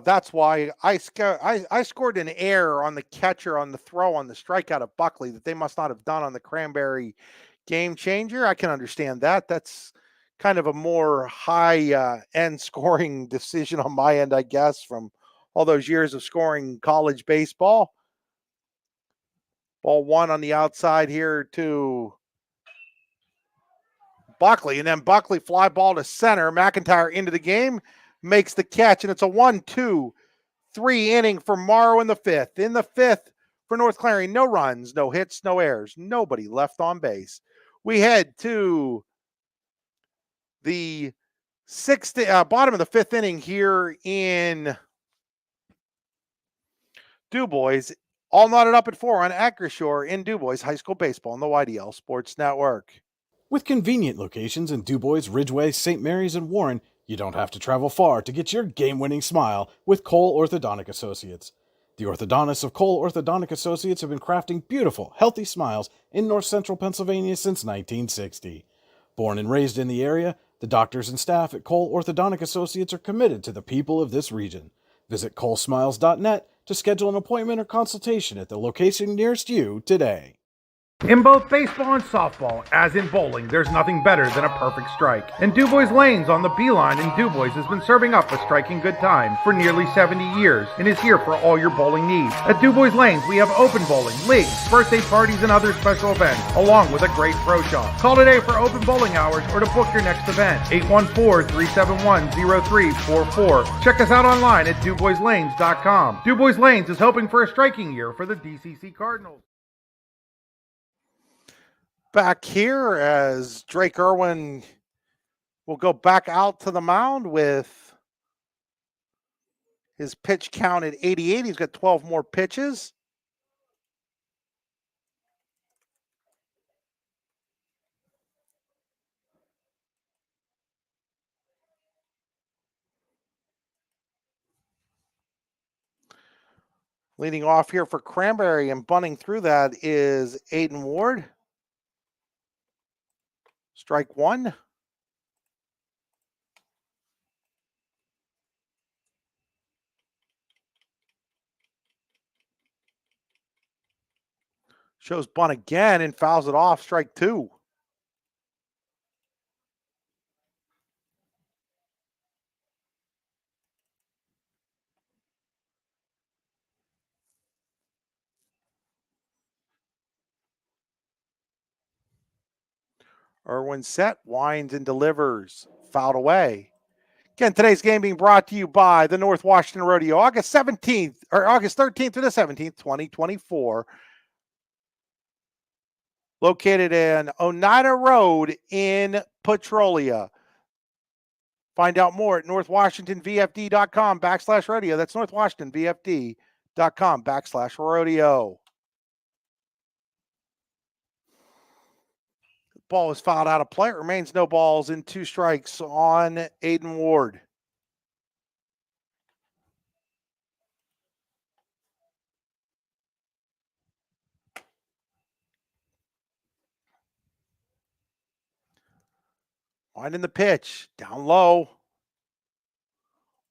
That's why I scored an error on the catcher on the throw on the strikeout of Buckley that they must not have done on the Cranberry game changer. I can understand that. That's kind of a more high end scoring decision on my end, I guess, from all those years of scoring college baseball. Ball 1 on the outside here to Buckley, and then Buckley fly ball to center. McIntyre into the game, makes the catch, and it's a 1-2-3 inning for Morrow in the 5th. In the 5th for North Clarion, no runs, no hits, no errors, nobody left on base. We head to the bottom of the 5th inning here in DuBois. All knotted up at 4 on Acrisure in DuBois High School Baseball on the YDL Sports Network. With convenient locations in DuBois, Ridgeway, St. Mary's, and Warren, you don't have to travel far to get your game-winning smile with Cole Orthodontic Associates. The orthodontists of Cole Orthodontic Associates have been crafting beautiful, healthy smiles in north central Pennsylvania since 1960. Born and raised in the area, the doctors and staff at Cole Orthodontic Associates are committed to the people of this region. Visit colesmiles.net to schedule an appointment or consultation at the location nearest you today. In both baseball and softball, as in bowling, there's nothing better than a perfect strike. And DuBois Lanes on the Beeline in DuBois has been serving up a striking good time for nearly 70 years and is here for all your bowling needs. At DuBois Lanes, we have open bowling, leagues, birthday parties, and other special events, along with a great pro shop. Call today for open bowling hours or to book your next event. 814-371-0344. Check us out online at DuBoisLanes.com. DuBois Lanes is hoping for a striking year for the DCC Cardinals. Back here as Drake Irwin will go back out to the mound with his pitch count at 88. He's got 12 more pitches. Leading off here for Cranberry and bunting through that is Aiden Ward. Strike 1. Shows bunt again and fouls it off. Strike 2. Irwin set, winds and delivers. Fouled away. Again, today's game being brought to you by the North Washington Rodeo, August 13th through the 17th, 2024. Located in Oneida Road in Petrolia. Find out more at northwashingtonvfd.com/rodeo. That's northwashingtonvfd.com/rodeo. Ball is fouled out of play. It remains no balls and 2 strikes on Aiden Ward. Winding the pitch. Down low.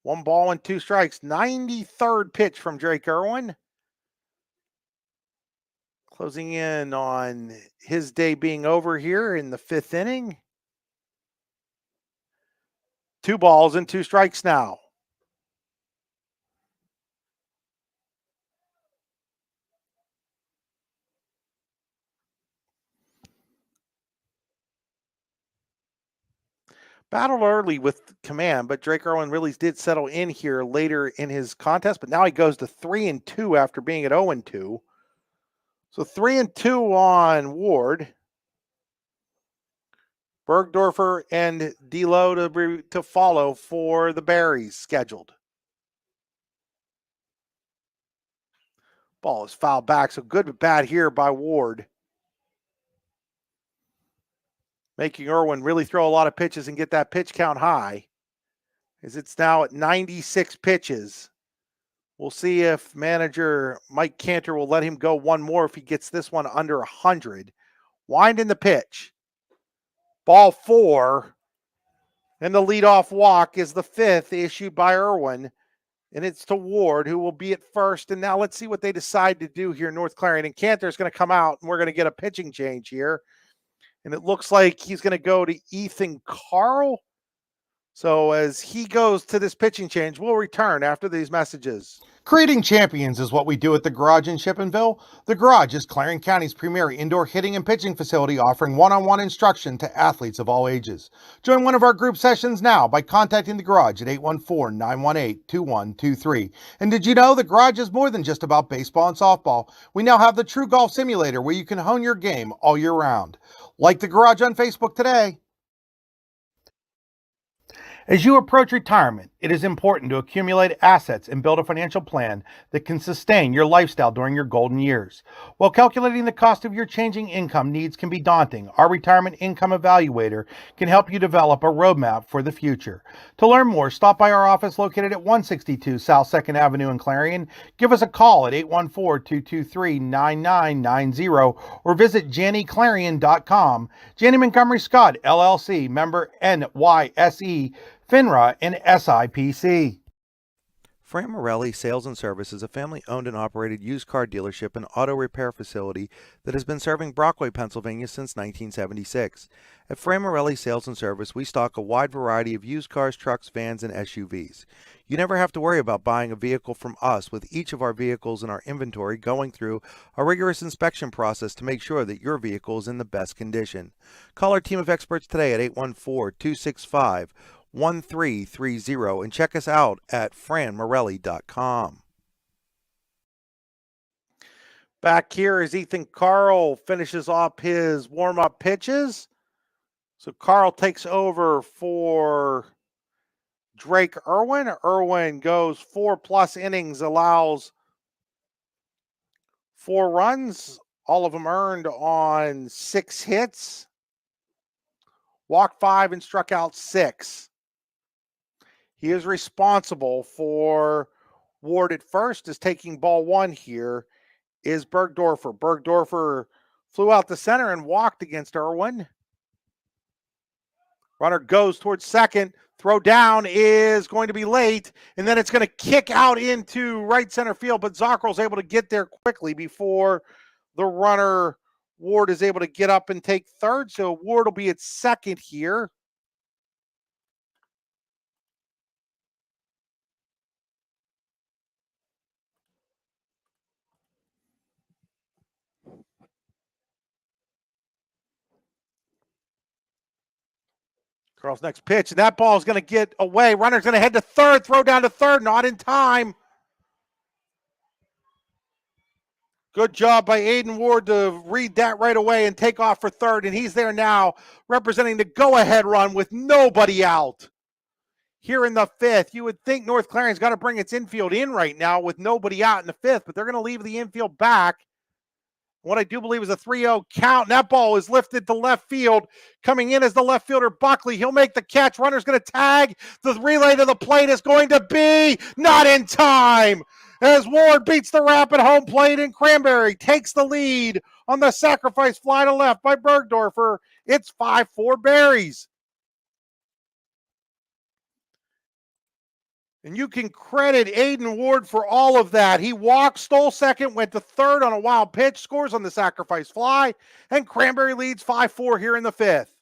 1 ball and 2 strikes. 93rd pitch from Drake Irwin. Closing in on his day being over here in the 5th inning. 2 balls and 2 strikes now. Battled early with command, but Drake Irwin really did settle in here later in his contest. But now he goes to 3-2 after being at 0-2. So 3-2 on Ward. Bergdorfer and D'Lo to follow for the Berries scheduled. Ball is fouled back, so good but bad here by Ward. Making Irwin really throw a lot of pitches and get that pitch count high, as it's now at 96 pitches. We'll see if manager Mike Cantor will let him go one more if he gets this one under 100. Wind in the pitch. Ball 4. And the leadoff walk is the 5th issued by Irwin. And it's to Ward, who will be at first. And now let's see what they decide to do here in North Clarion. And Cantor's going to come out, and we're going to get a pitching change here. And it looks like he's going to go to Ethan Carl. So as he goes to this pitching change, we'll return after these messages. Creating champions is what we do at the Garage in Shippenville. The Garage is Clarion County's premier indoor hitting and pitching facility, offering one-on-one instruction to athletes of all ages. Join one of our group sessions now by contacting the Garage at 814-918-2123. And did you know the Garage is more than just about baseball and softball? We now have the True Golf Simulator, where you can hone your game all year round. Like the Garage on Facebook today. As you approach retirement, it is important to accumulate assets and build a financial plan that can sustain your lifestyle during your golden years. While calculating the cost of your changing income needs can be daunting, our Retirement Income Evaluator can help you develop a roadmap for the future. To learn more, stop by our office located at 162 South 2nd Avenue in Clarion. Give us a call at 814-223-9990 or visit JannyClarion.com. Janney Montgomery Scott, LLC, member NYSE, FINRA, and SIPC. Fran Morelli Sales and Service is a family-owned and operated used car dealership and auto repair facility that has been serving Brockway, Pennsylvania since 1976. At Fran Morelli Sales and Service, we stock a wide variety of used cars, trucks, vans, and SUVs. You never have to worry about buying a vehicle from us, with each of our vehicles in our inventory going through a rigorous inspection process to make sure that your vehicle is in the best condition. Call our team of experts today at 814-265-1330 and check us out at franmorelli.com. Back here as Ethan Carl finishes off his warm-up pitches. So Carl takes over for Drake Irwin. Irwin goes 4+ innings, allows 4 runs, all of them earned on 6 hits. Walked 5 and struck out 6. He is responsible for Ward at first, is taking ball 1 here is Bergdorfer. Bergdorfer flew out the center and walked against Irwin. Runner goes towards second. Throw down is going to be late, and then it's going to kick out into right center field, but Zockerl's able to get there quickly before the runner Ward is able to get up and take third, so Ward will be at second here. Carl's next pitch, and that ball is going to get away. Runner's going to head to third, throw down to third, not in time. Good job by Aiden Ward to read that right away and take off for third, and he's there now representing the go-ahead run with nobody out. Here in the 5th, you would think North Clarion's got to bring its infield in right now with nobody out in the 5th, but they're going to leave the infield back. What I do believe is a 3-0 count. And that ball is lifted to left field. Coming in as the left fielder, Buckley. He'll make the catch. Runner's going to tag. The relay to the plate is going to be not in time. As Ward beats the rapid home plate, and Cranberry takes the lead on the sacrifice fly to left by Bergdorfer. It's 5-4 Berries. And you can credit Aiden Ward for all of that. He walked, stole second, went to third on a wild pitch, scores on the sacrifice fly, and Cranberry leads 5-4 here in the fifth.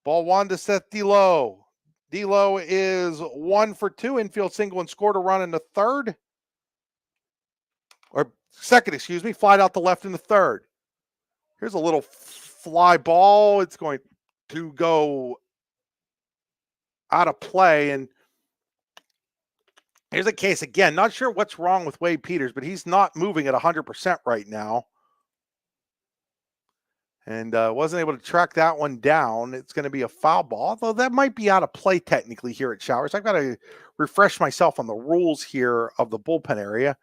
Ball one to Seth D'Lo. D'Lo is 1 for 2, infield single and scored a run in the third. Or second, excuse me, flied out to left in the third. Here's a little fly ball. It's going to go out of play, and here's a case again. Not sure what's wrong with Wade Peters, but he's not moving at 100% right now. And wasn't able to track that one down. It's going to be a foul ball, although that might be out of play technically here at Showers. I've got to refresh myself on the rules here of the bullpen area.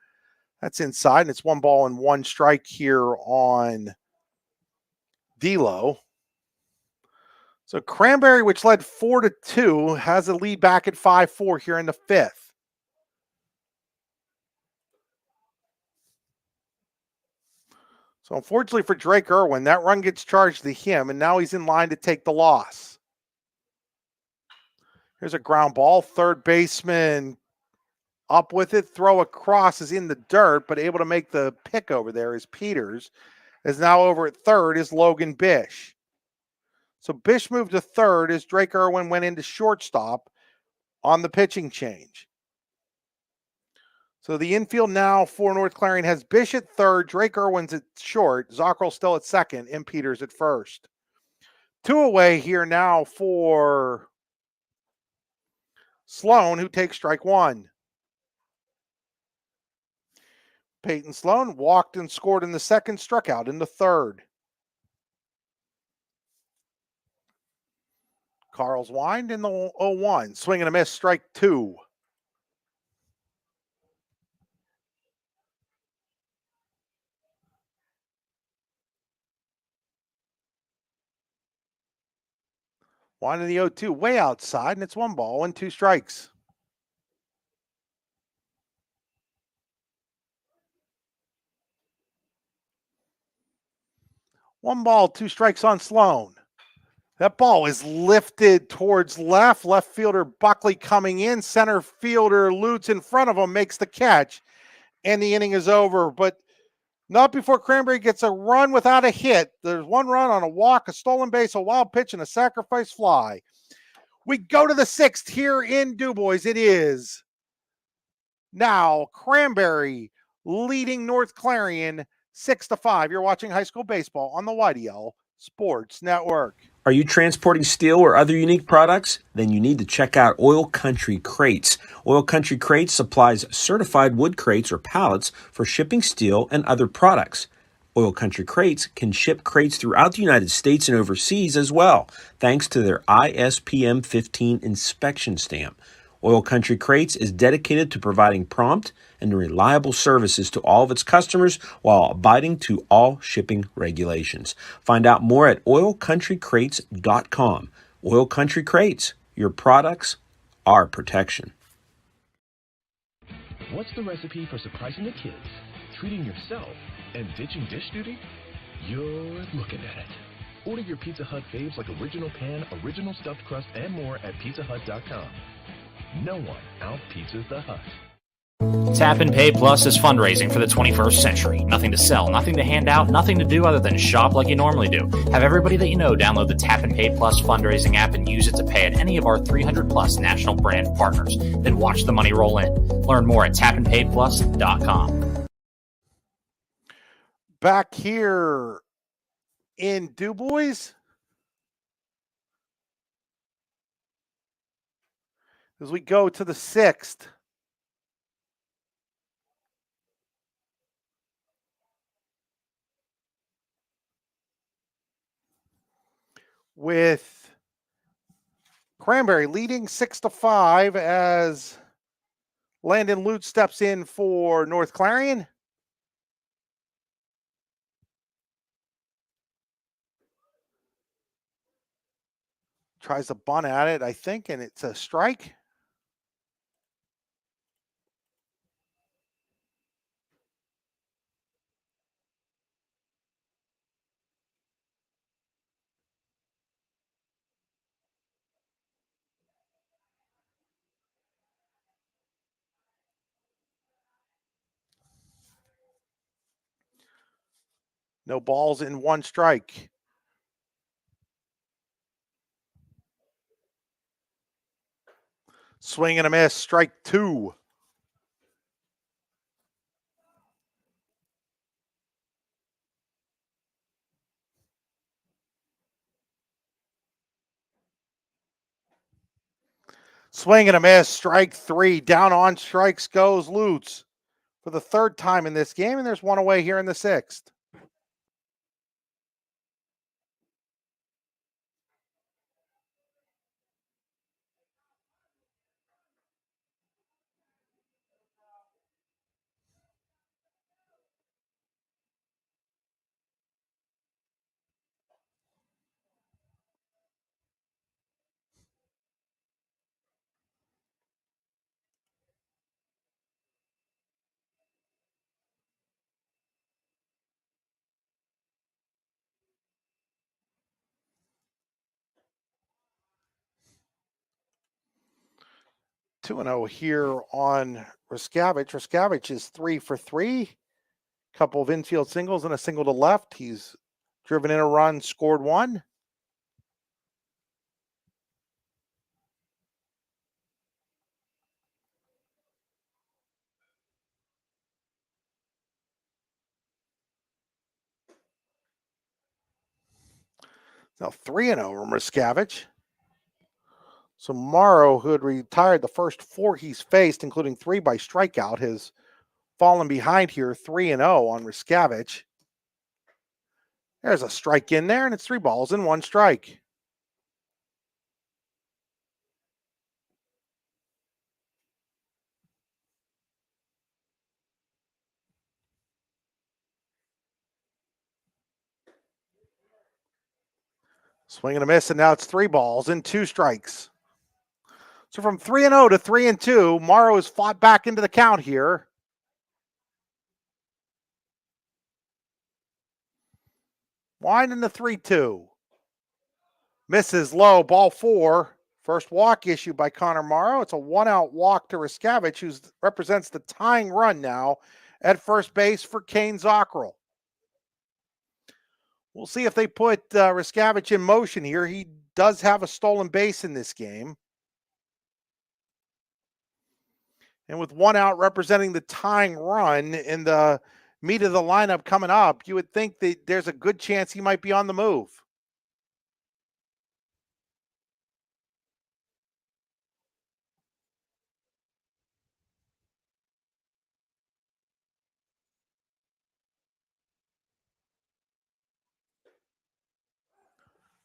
That's inside, and it's 1 ball and 1 strike here on D'Lo. So Cranberry, which led 4-2, has a lead back at 5-4 here in the fifth. So unfortunately for Drake Irwin, that run gets charged to him, and now he's in line to take the loss. Here's a ground ball. Third baseman up with it. Throw across is in the dirt, but able to make the pick over there is Peters. Is now over at third is Logan Bish. So Bish moved to third as Drake Irwin went into shortstop on the pitching change. So the infield now for North Clarion has Bish at third, Drake Irwin's at short, Zockerl still at second, and Peters at first. 2 away here now for Sloan, who takes strike 1. Peyton Sloan walked and scored in the second, struck out in the third. Carl's wind in the 0-1. Swing and a miss, strike 2. Wind in the 0-2, way outside, and it's 1 ball and 2 strikes. One ball, 2 strikes on Sloan. That ball is lifted towards left. Left fielder Buckley coming in. Center fielder Lutz in front of him makes the catch. And the inning is over. But not before Cranberry gets a run without a hit. There's 1 run on a walk, a stolen base, a wild pitch, and a sacrifice fly. We go to the 6th here in DuBois. It is now Cranberry leading North Clarion 6-5. You're watching high school baseball on the YDL Sports Network. Are you transporting steel or other unique products? Then you need to check out Oil Country Crates. Oil Country Crates supplies certified wood crates or pallets for shipping steel and other products. Oil Country Crates can ship crates throughout the United States and overseas as well, thanks to their ISPM 15 inspection stamp. Oil Country Crates is dedicated to providing prompt and reliable services to all of its customers while abiding to all shipping regulations. Find out more at oilcountrycrates.com. Oil Country Crates, your products, our protection. What's the recipe for surprising the kids, treating yourself, and ditching dish duty? You're looking at it. Order your Pizza Hut faves like original pan, original stuffed crust, and more at pizzahut.com. No one out-pizzas the Hut. Tap and Pay Plus is fundraising for the 21st century. Nothing to sell, nothing to hand out, nothing to do other than shop like you normally do. Have everybody that you know download the Tap and Pay Plus fundraising app and use it to pay at any of our 300 plus national brand partners. Then watch the money roll in. Learn more at tapandpayplus.com. Back here in DuBois, as we go to the 6th. With Cranberry leading 6-5 as Landon Lutz steps in for North Clarion. Tries to bunt at it, I think, and it's a strike. No balls in 1 strike. Swing and a miss, strike 2. Swing and a miss, strike 3. Down on strikes goes Lutz for the 3rd time in this game, and there's 1 away here in the 6th. Two and 0 here on Riskavich. Riskavich is 3 for 3. Couple of infield singles and a single to left. He's driven in a run, scored 1. Now 3 and 0 from Riskavich. So Morrow, who had retired the first 4 he's faced, including 3 by strikeout, has fallen behind here 3 and 0 on Riskavich. There's a strike in there, and it's 3 balls and 1 strike. Swing and a miss, and now it's 3 balls and 2 strikes. So from 3 and 0 to 3 and 2, Morrow has fought back into the count here. Winding the 3-2. Misses low, ball 4. First walk issued by Connor Morrow. It's a 1-out walk to Riskavich, who represents the tying run now at first base for Kane Zockerl. We'll see if they put Riskavich in motion here. He does have a stolen base in this game. And with 1 out representing the tying run in the meat of the lineup coming up, you would think that there's a good chance he might be on the move.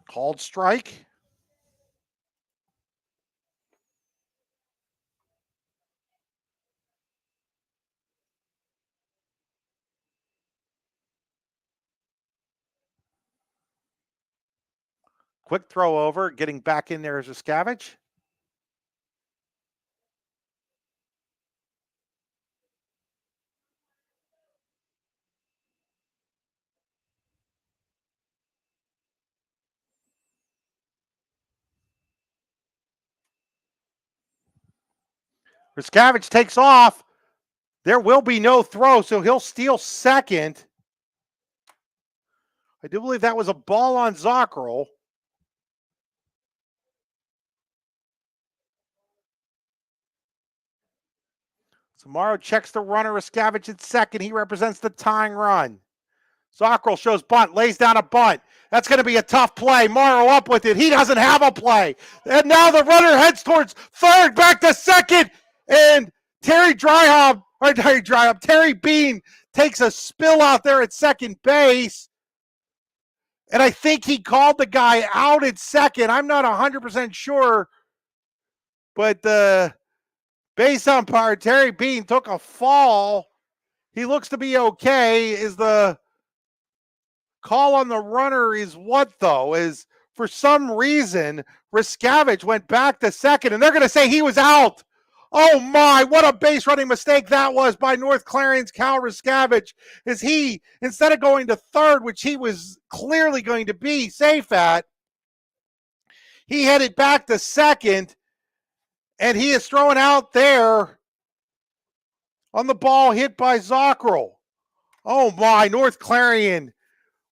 Called strike. Quick throw over, getting back in there is Riskavich. Riskavich takes off. There will be no throw, so he'll steal second. I do believe that was a ball on Zockerl. Morrow checks the runner, Riskavich at second. He represents the tying run. Zockerl shows bunt, lays down a bunt. That's going to be a tough play. Morrow up with it. He doesn't have a play. And now the runner heads towards third, back to second. And Terry Bean takes a spill out there at second base. And I think he called the guy out at second. I'm not 100% sure. But the base umpire, Terry Bean, took a fall. He looks to be okay. Is the call on the runner is what, though? Is for some reason, Riskavich went back to second, and they're going to say he was out. Oh, my, what a base running mistake that was by North Clarion's Cal Riskavich. Is he, instead of going to third, which he was clearly going to be safe at, he headed back to second, and he is thrown out there on the ball hit by Zockerl. Oh, my, North Clarion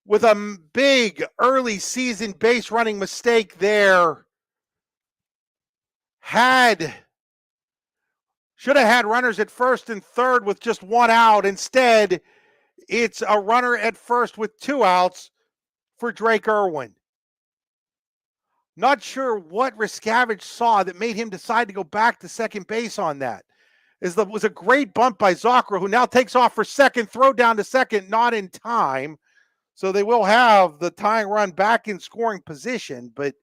with a big early season base running mistake there. Should have had runners at first and third with just one out. Instead, it's a runner at first with 2 outs for Drake Irwin. Not sure what Riskavich saw that made him decide to go back to second base on that. It was a great bunt by Zakra, who now takes off for second, throw down to second, not in time. So they will have the tying run back in scoring position, but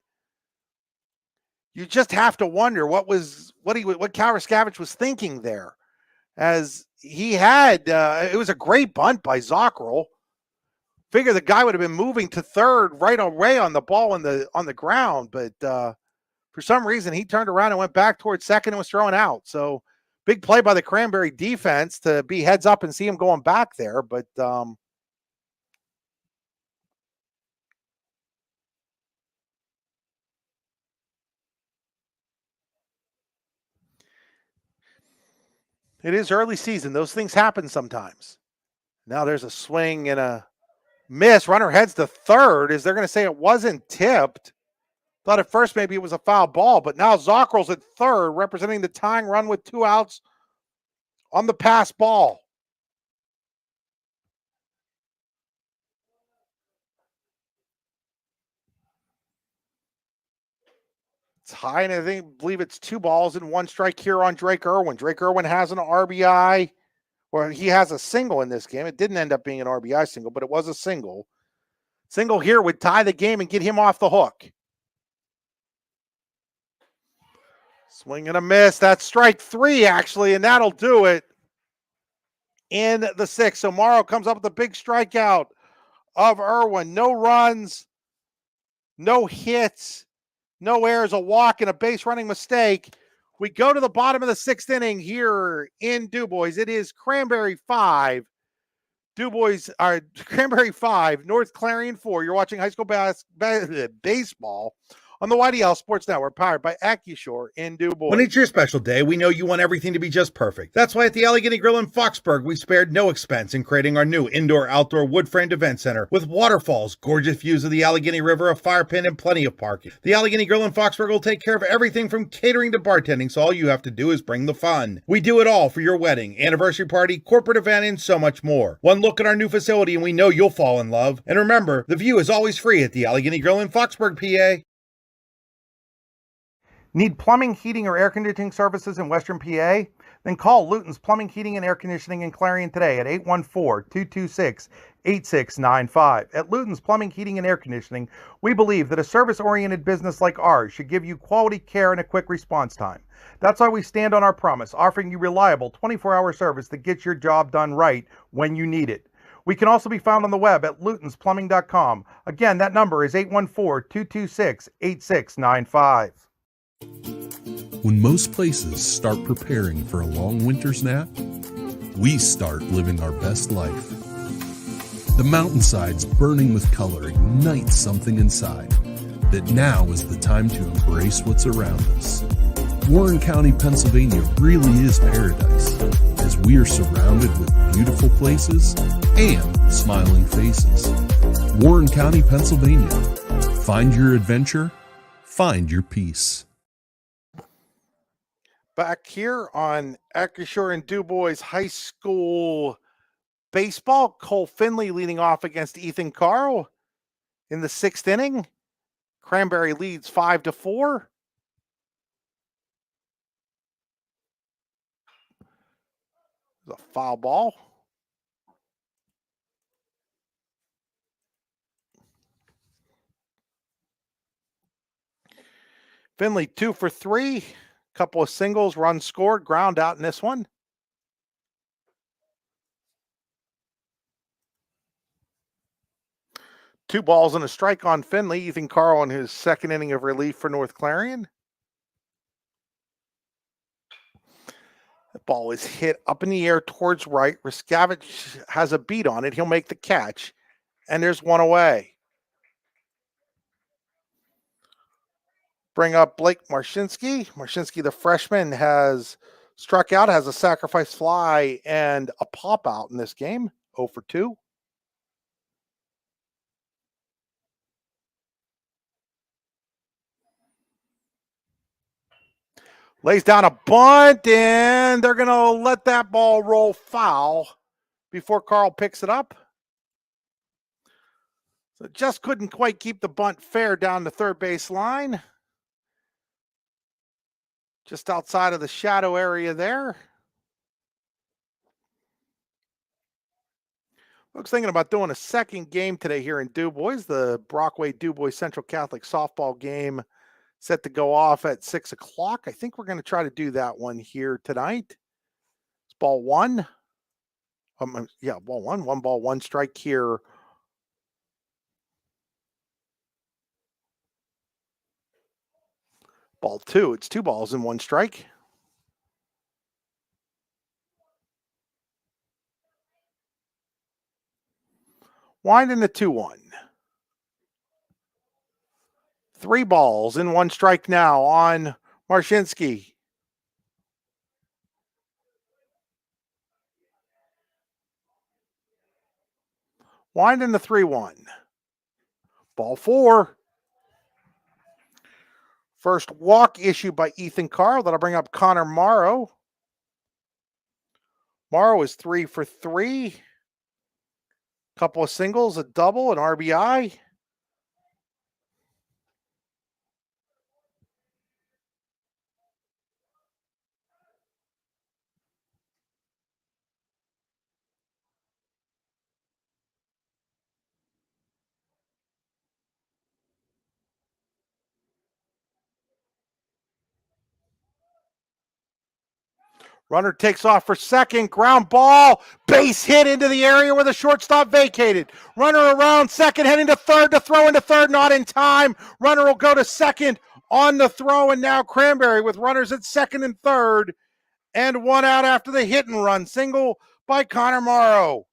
you just have to wonder what Cal Riskavich was thinking there, as he had it was a great bunt by Zakra. Figure the guy would have been moving to third right away on the ball on the ground, but for some reason he turned around and went back towards second and was throwing out. So big play by the Cranberry defense to be heads up and see him going back there, but it is early season. Those things happen sometimes. Now there's a swing and a miss. Runner heads to third. Is they're going to say it wasn't tipped? Thought at first maybe it was a foul ball, but now Zockrell's at third, representing the tying run with 2 outs on the pass ball. It's high, and I believe it's 2 balls and 1 strike here on Drake Irwin. Drake Irwin has an RBI, or he has a single in this game. It didn't end up being an RBI single, but it was a single. Single here would tie the game and get him off the hook. Swing and a miss. That's strike 3, actually, and that'll do it in the 6th. So Morrow comes up with a big strikeout of Irwin. No runs, no hits, no errors, a walk, and a base running mistake. We go to the bottom of the 6th inning here in DuBois. It is Cranberry 5. Cranberry 5, North Clarion 4. You're watching high school baseball on the YDL Sports Network, powered by AccuShore in DuBois. When it's your special day, we know you want everything to be just perfect. That's why at the Allegheny Grill in Foxburg, we spared no expense in creating our new indoor-outdoor wood-framed event center with waterfalls, gorgeous views of the Allegheny River, a fire pit, and plenty of parking. The Allegheny Grill in Foxburg will take care of everything from catering to bartending, so all you have to do is bring the fun. We do it all for your wedding, anniversary party, corporate event, and so much more. One look at our new facility and we know you'll fall in love. And remember, the view is always free at the Allegheny Grill in Foxburg, PA. Need plumbing, heating, or air conditioning services in Western PA? Then call Luton's Plumbing, Heating, and Air Conditioning in Clarion today at 814-226-8695. At Luton's Plumbing, Heating, and Air Conditioning, we believe that a service-oriented business like ours should give you quality care and a quick response time. That's why we stand on our promise, offering you reliable 24-hour service that gets your job done right when you need it. We can also be found on the web at lutonsplumbing.com. Again, that number is 814-226-8695. When most places start preparing for a long winter's nap, we start living our best life. The mountainsides burning with color ignite something inside that now is the time to embrace what's around us. Warren County, Pennsylvania really is paradise, as we are surrounded with beautiful places and smiling faces. Warren County, Pennsylvania. Find your adventure, find your peace. Back here on AccuShore and DuBois High School baseball, Cole Finley leading off against Ethan Carl in the 6th inning. Cranberry leads 5-4. A foul ball. Finley 2 for 3. Couple of singles, runs scored, ground out in this one. Two balls and a strike on Finley. Ethan Carl in his 2nd inning of relief for North Clarion. The ball is hit up in the air towards right. Riskavich has a beat on it. He'll make the catch. And there's one away. Bring up Blake Marshinsky. Marshinsky, the freshman, has struck out, has a sacrifice fly and a pop out in this game. 0 for 2. Lays down a bunt, and they're going to let that ball roll foul before Carl picks it up. So just couldn't quite keep the bunt fair down the third base line. Just outside of the shadow area there. Folks thinking about doing a second game today here in DuBois, the Brockway DuBois Central Catholic softball game set to go off at 6 o'clock. I think we're going to try to do that one here tonight. It's ball one. Ball one. 1 ball, 1 strike here. Ball two. It's 2 balls and 1 strike. Winding the 2-1. 3 balls and 1 strike now on Marshinsky. Winding the 3-1. Ball 4. First walk issued by Ethan Carr. That'll bring up Connor Morrow. Morrow is 3 for 3. Couple of singles, a double, an RBI. Runner takes off for second, ground ball, base hit into the area where the shortstop vacated. Runner around second, heading to third, to throw into third, not in time. Runner will go to second on the throw, and now Cranberry with runners at second and third, and 1 out after the hit and run. Single by Connor Morrow.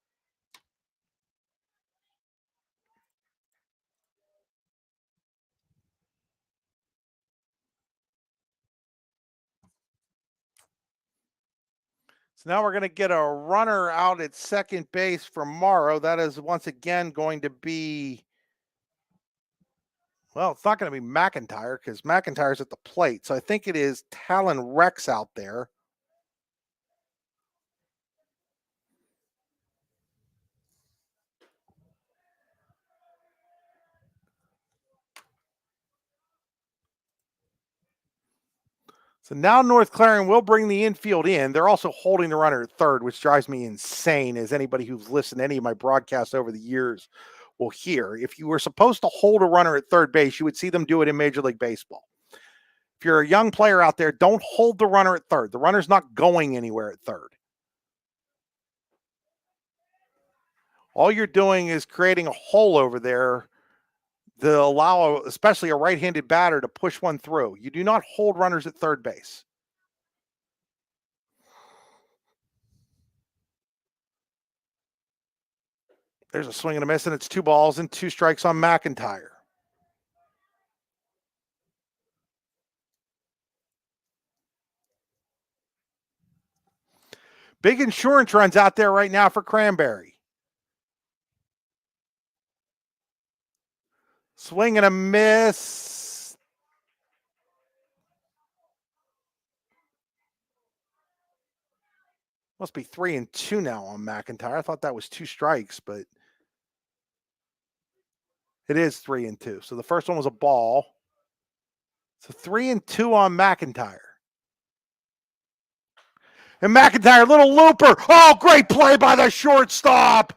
So now we're going to get a runner out at second base for Morrow. That is once again going to be, well, it's not going to be McIntyre because McIntyre's at the plate. So I think it is Talon Rex out there. So now North Clarion will bring the infield in. They're also holding the runner at third, which drives me insane, as anybody who's listened to any of my broadcasts over the years will hear. If you were supposed to hold a runner at third base, you would see them do it in Major League Baseball. If you're a young player out there, don't hold the runner at third. The runner's not going anywhere at third. All you're doing is creating a hole over there to allow, especially a right-handed batter, to push one through. You do not hold runners at third base. There's a swing and a miss, and it's 2 balls and 2 strikes on McIntyre. Big insurance runs out there right now for Cranberry. Swing and a miss. Must be 3-2 now on McIntyre. I thought that was 2 strikes, but it is 3-2. So the first one was a ball. So 3-2 on McIntyre. And McIntyre, little looper. Oh, great play by the shortstop.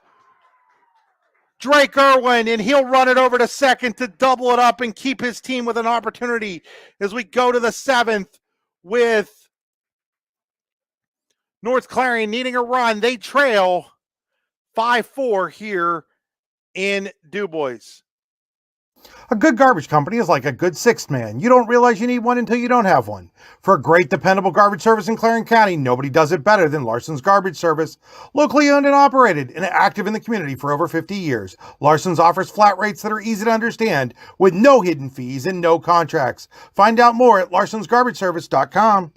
Drake Irwin, and he'll run it over to second to double it up and keep his team with an opportunity as we go to the 7th with North Clarion needing a run. They trail 5-4 here in DuBois. A good garbage company is like a good sixth man. You don't realize you need one until you don't have one. For a great, dependable garbage service in Clarion County, nobody does it better than Larson's Garbage Service. Locally owned and operated and active in the community for over 50 years, Larson's offers flat rates that are easy to understand with no hidden fees and no contracts. Find out more at larsonsgarbageservice.com.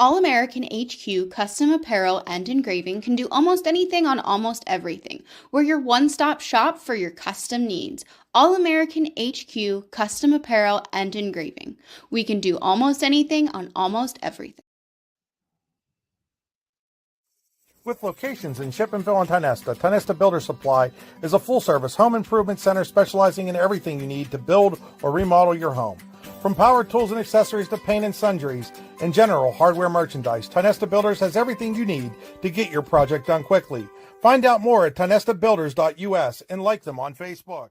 All American HQ Custom Apparel and Engraving can do almost anything on almost everything. We're your one-stop shop for your custom needs. All American HQ Custom Apparel and Engraving. We can do almost anything on almost everything. With locations in Shippenville and Tionesta, Tionesta Builder Supply is a full-service home improvement center specializing in everything you need to build or remodel your home. From power tools and accessories to paint and sundries and general hardware merchandise, Tionesta Builders has everything you need to get your project done quickly. Find out more at tionestabuilders.us and like them on Facebook.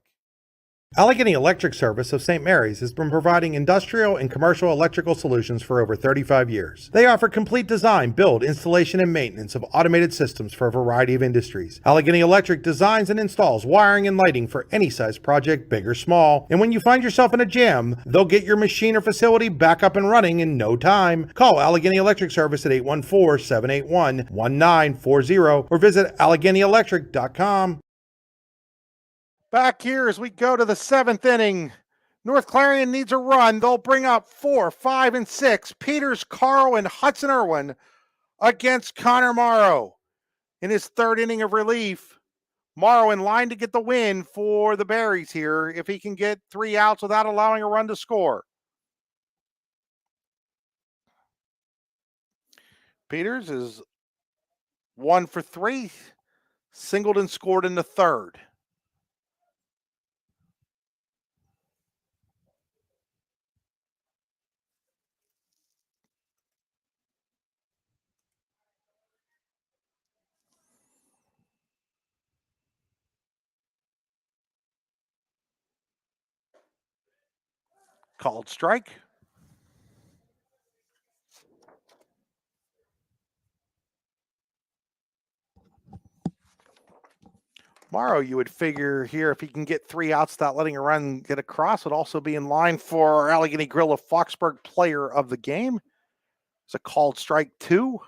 Allegheny Electric Service of St. Mary's has been providing industrial and commercial electrical solutions for over 35 years. They offer complete design, build, installation, and maintenance of automated systems for a variety of industries. Allegheny Electric designs and installs wiring and lighting for any size project, big or small. And when you find yourself in a jam, they'll get your machine or facility back up and running in no time. Call Allegheny Electric Service at 814-781-1940 or visit AlleghenyElectric.com. Back here as we go to the seventh inning. North Clarion needs a run. They'll bring up 4, 5, and 6. Peters, Carl, and Hudson Irwin against Connor Morrow in his third inning of relief. Morrow in line to get the win for the Berries here if he can get 3 outs without allowing a run to score. Peters is 1 for 3. Singled and scored in the third. Called strike. Morrow, you would figure here, if he can get 3 outs without letting a run get across, would also be in line for Allegheny Grill of Foxburg player of the game. It's a called strike 2.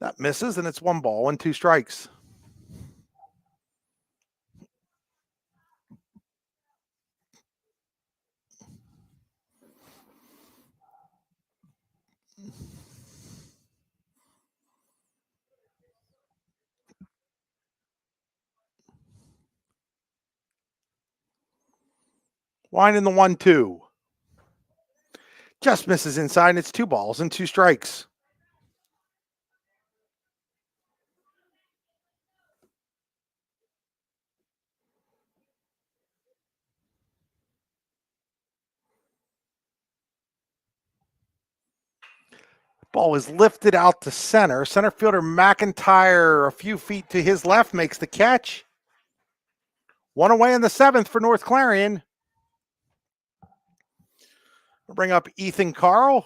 That misses, and it's 1 ball and 2 strikes. Winding the 1-2. Just misses inside, and it's 2 balls and 2 strikes. Ball is lifted out to center. Center fielder McIntyre, a few feet to his left, makes the catch. 1 away in the 7th for North Clarion. We'll bring up Ethan Carl.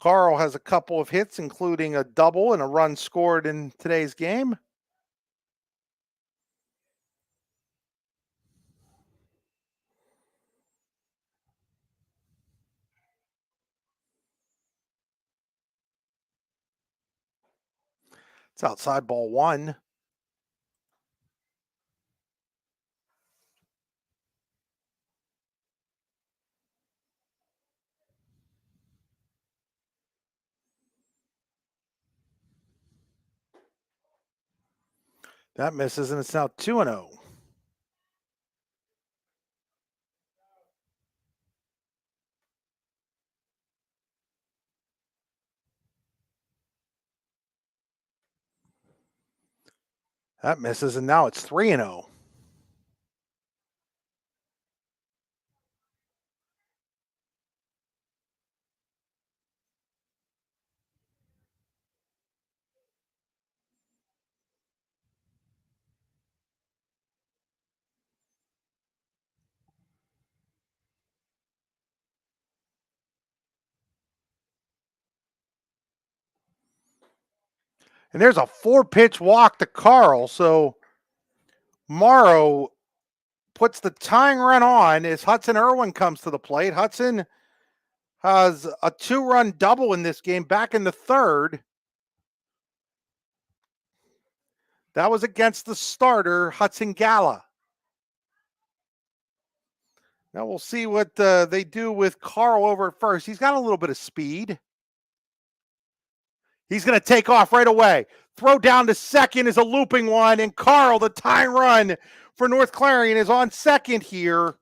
Carl has a couple of hits, including a double and a run scored in today's game. It's outside ball 1. That misses, and it's now 2-0. That misses, and now it's 3-0. And there's a 4-pitch walk to Carl. So Morrow puts the tying run on as Hudson Irwin comes to the plate. Hudson has a 2-run double in this game back in the third. That was against the starter, Hudson Gala. Now we'll see what they do with Carl over at first. He's got a little bit of speed. He's going to take off right away. Throw down to second is a looping one, and Carl, the tying run for North Clarion, is on second here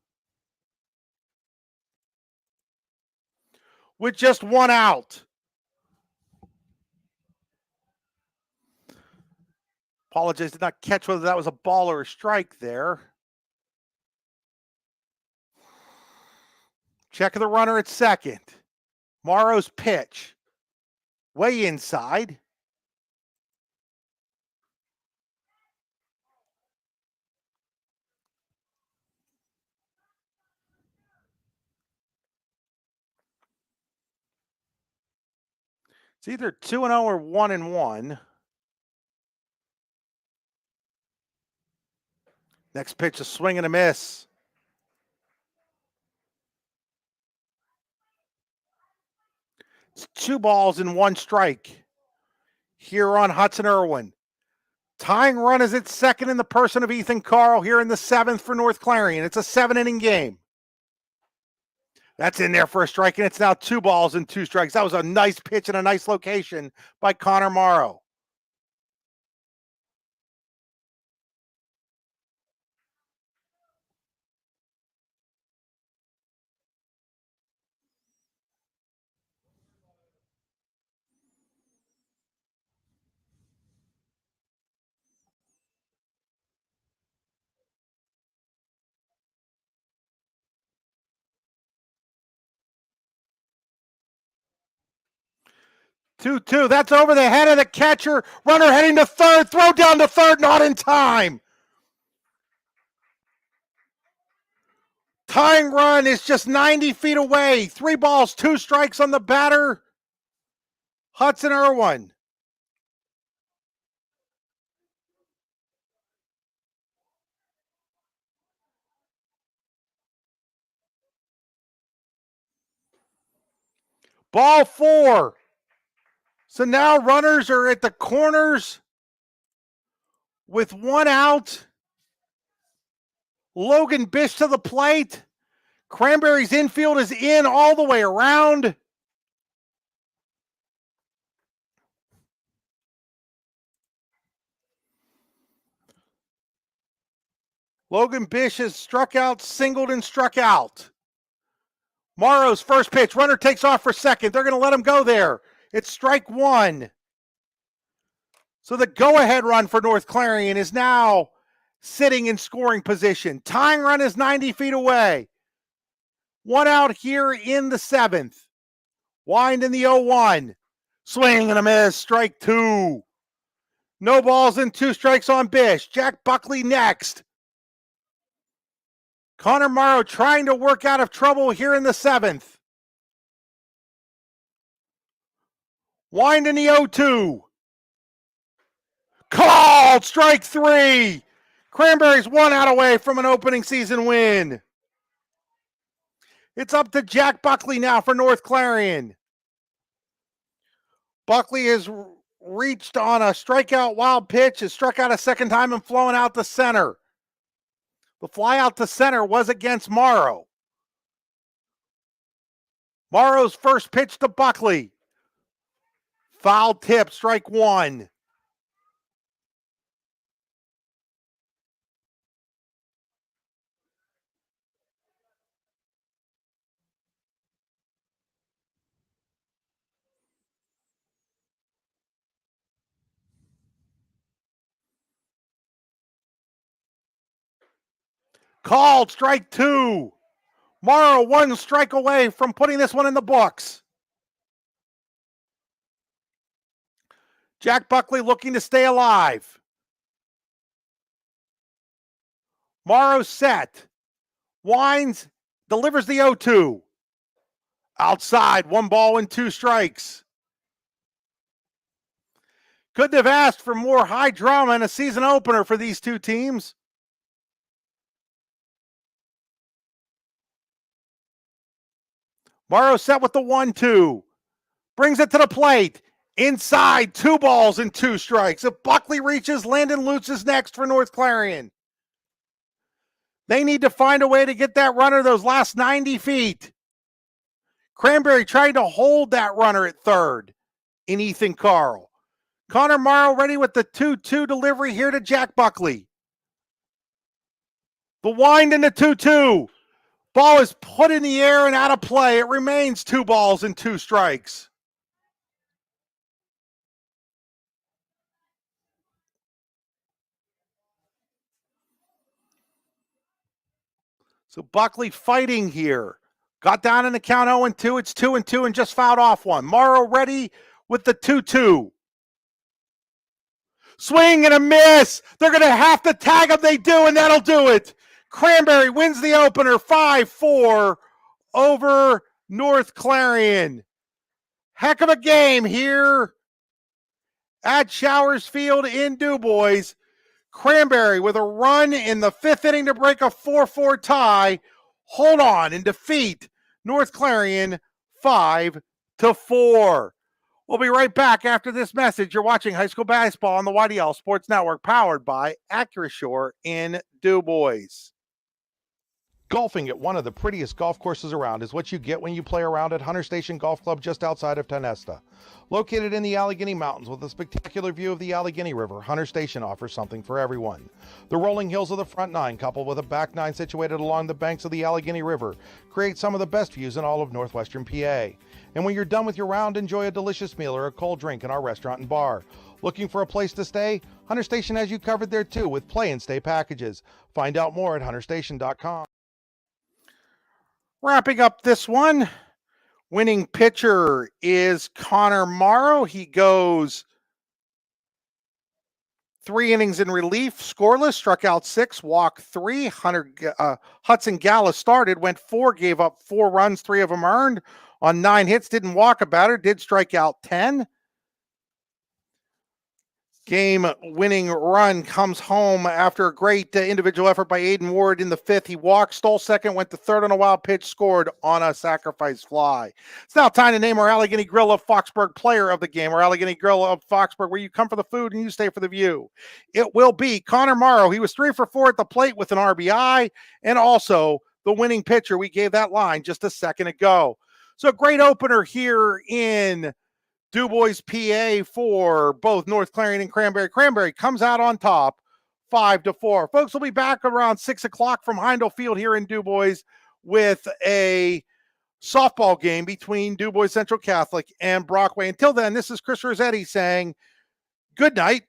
with just one out. Apologize, did not catch whether that was a ball or a strike there. Check the runner at second. Morrow's pitch. Way inside. It's either 2-0 or 1-1. Next pitch, a swing and a miss. It's 2 balls and 1 strike here on Hudson Irwin. Tying run is at second in the person of Ethan Carl here in the 7th for North Clarion. It's a 7-inning game. That's in there for a strike, and it's now 2 balls and 2 strikes. That was a nice pitch in a nice location by Connor Morrow. Two. That's over the head of the catcher. Runner heading to third. Throw down to third. Not in time. Tying run is just 90 feet away. 3 balls, 2 strikes on the batter. Hudson Irwin. Ball 4. So now runners are at the corners with 1 out. Logan Bish to the plate. Cranberry's infield is in all the way around. Logan Bish has struck out, singled, and struck out. Morrow's first pitch. Runner takes off for second. They're going to let him go there. It's strike 1. So the go-ahead run for North Clarion is now sitting in scoring position. Tying run is 90 feet away. 1 out here in the 7th. Wind in the 0-1. Swing and a miss. Strike 2. No balls and 2 strikes on Bish. Jack Buckley next. Connor Morrow trying to work out of trouble here in the 7th. Wind in the 0-2. Called. Strike 3. Cranberry's 1 out away from an opening season win. It's up to Jack Buckley now for North Clarion. Buckley has reached on a strikeout wild pitch, has struck out a second time and flown out to center. The fly out to center was against Morrow. Morrow's first pitch to Buckley. Foul tip, strike 1. Called, strike 2. Morrow 1 strike away from putting this one in the books. Jack Buckley looking to stay alive. Morrow set. Winds, delivers the 0-2. Outside, 1 ball and 2 strikes. Couldn't have asked for more high drama in a season opener for these two teams. Morrow set with the 1-2. Brings it to the plate. Inside, 2 balls and 2 strikes. If Buckley reaches, Landon Lutz is next for North Clarion. They need to find a way to get that runner those last 90 feet. Cranberry tried to hold that runner at third in Ethan Carl. Connor Morrow ready with the 2-2 delivery here to Jack Buckley. The wind and the 2-2. Ball is put in the air and out of play. It remains 2 balls and 2 strikes. So Buckley fighting here. Got down in the count 0-2. It's 2-2 and just fouled off one. Morrow ready with the 2-2. Swing and a miss. They're going to have to tag him. They do, and that'll do it. Cranberry wins the opener 5-4 over North Clarion. Heck of a game here at Showers Field in DuBois. Cranberry with a run in the 5th inning to break a 4-4 tie. Hold on and defeat North Clarion 5-4. We'll be right back after this message. You're watching high school basketball on the YDL Sports Network, powered by AccuShore in DuBois. Golfing at one of the prettiest golf courses around is what you get when you play around at Hunter Station Golf Club just outside of Tonesta. Located in the Allegheny Mountains with a spectacular view of the Allegheny River, Hunter Station offers something for everyone. The rolling hills of the front nine, coupled with a back nine situated along the banks of the Allegheny River, create some of the best views in all of northwestern PA. And when you're done with your round, enjoy a delicious meal or a cold drink in our restaurant and bar. Looking for a place to stay? Hunter Station has you covered there too with play and stay packages. Find out more at hunterstation.com. Wrapping up this one, winning pitcher is Connor Morrow. He goes 3 innings in relief, scoreless, struck out 6, walked 3. Hudson Gala started, went 4, gave up 4 runs, 3 of them earned on 9 hits, didn't walk a batter, did strike out 10. Game-winning run comes home after a great individual effort by Aiden Ward in the 5th. He walked, stole second, went to third on a wild pitch, scored on a sacrifice fly. It's now time to name our Allegheny Grill of Foxburg player of the game, our Allegheny Grill of Foxburg, where you come for the food and you stay for the view. It will be Connor Morrow. He was 3 for 4 at the plate with an RBI, and also the winning pitcher. We gave that line just a second ago. So great opener here in DuBois, PA for both North Clarion and Cranberry. Cranberry comes out on top 5-4. Folks, we'll be back around 6 o'clock from Heindel Field here in DuBois with a softball game between DuBois Central Catholic and Brockway. Until then, this is Chris Rossetti saying good night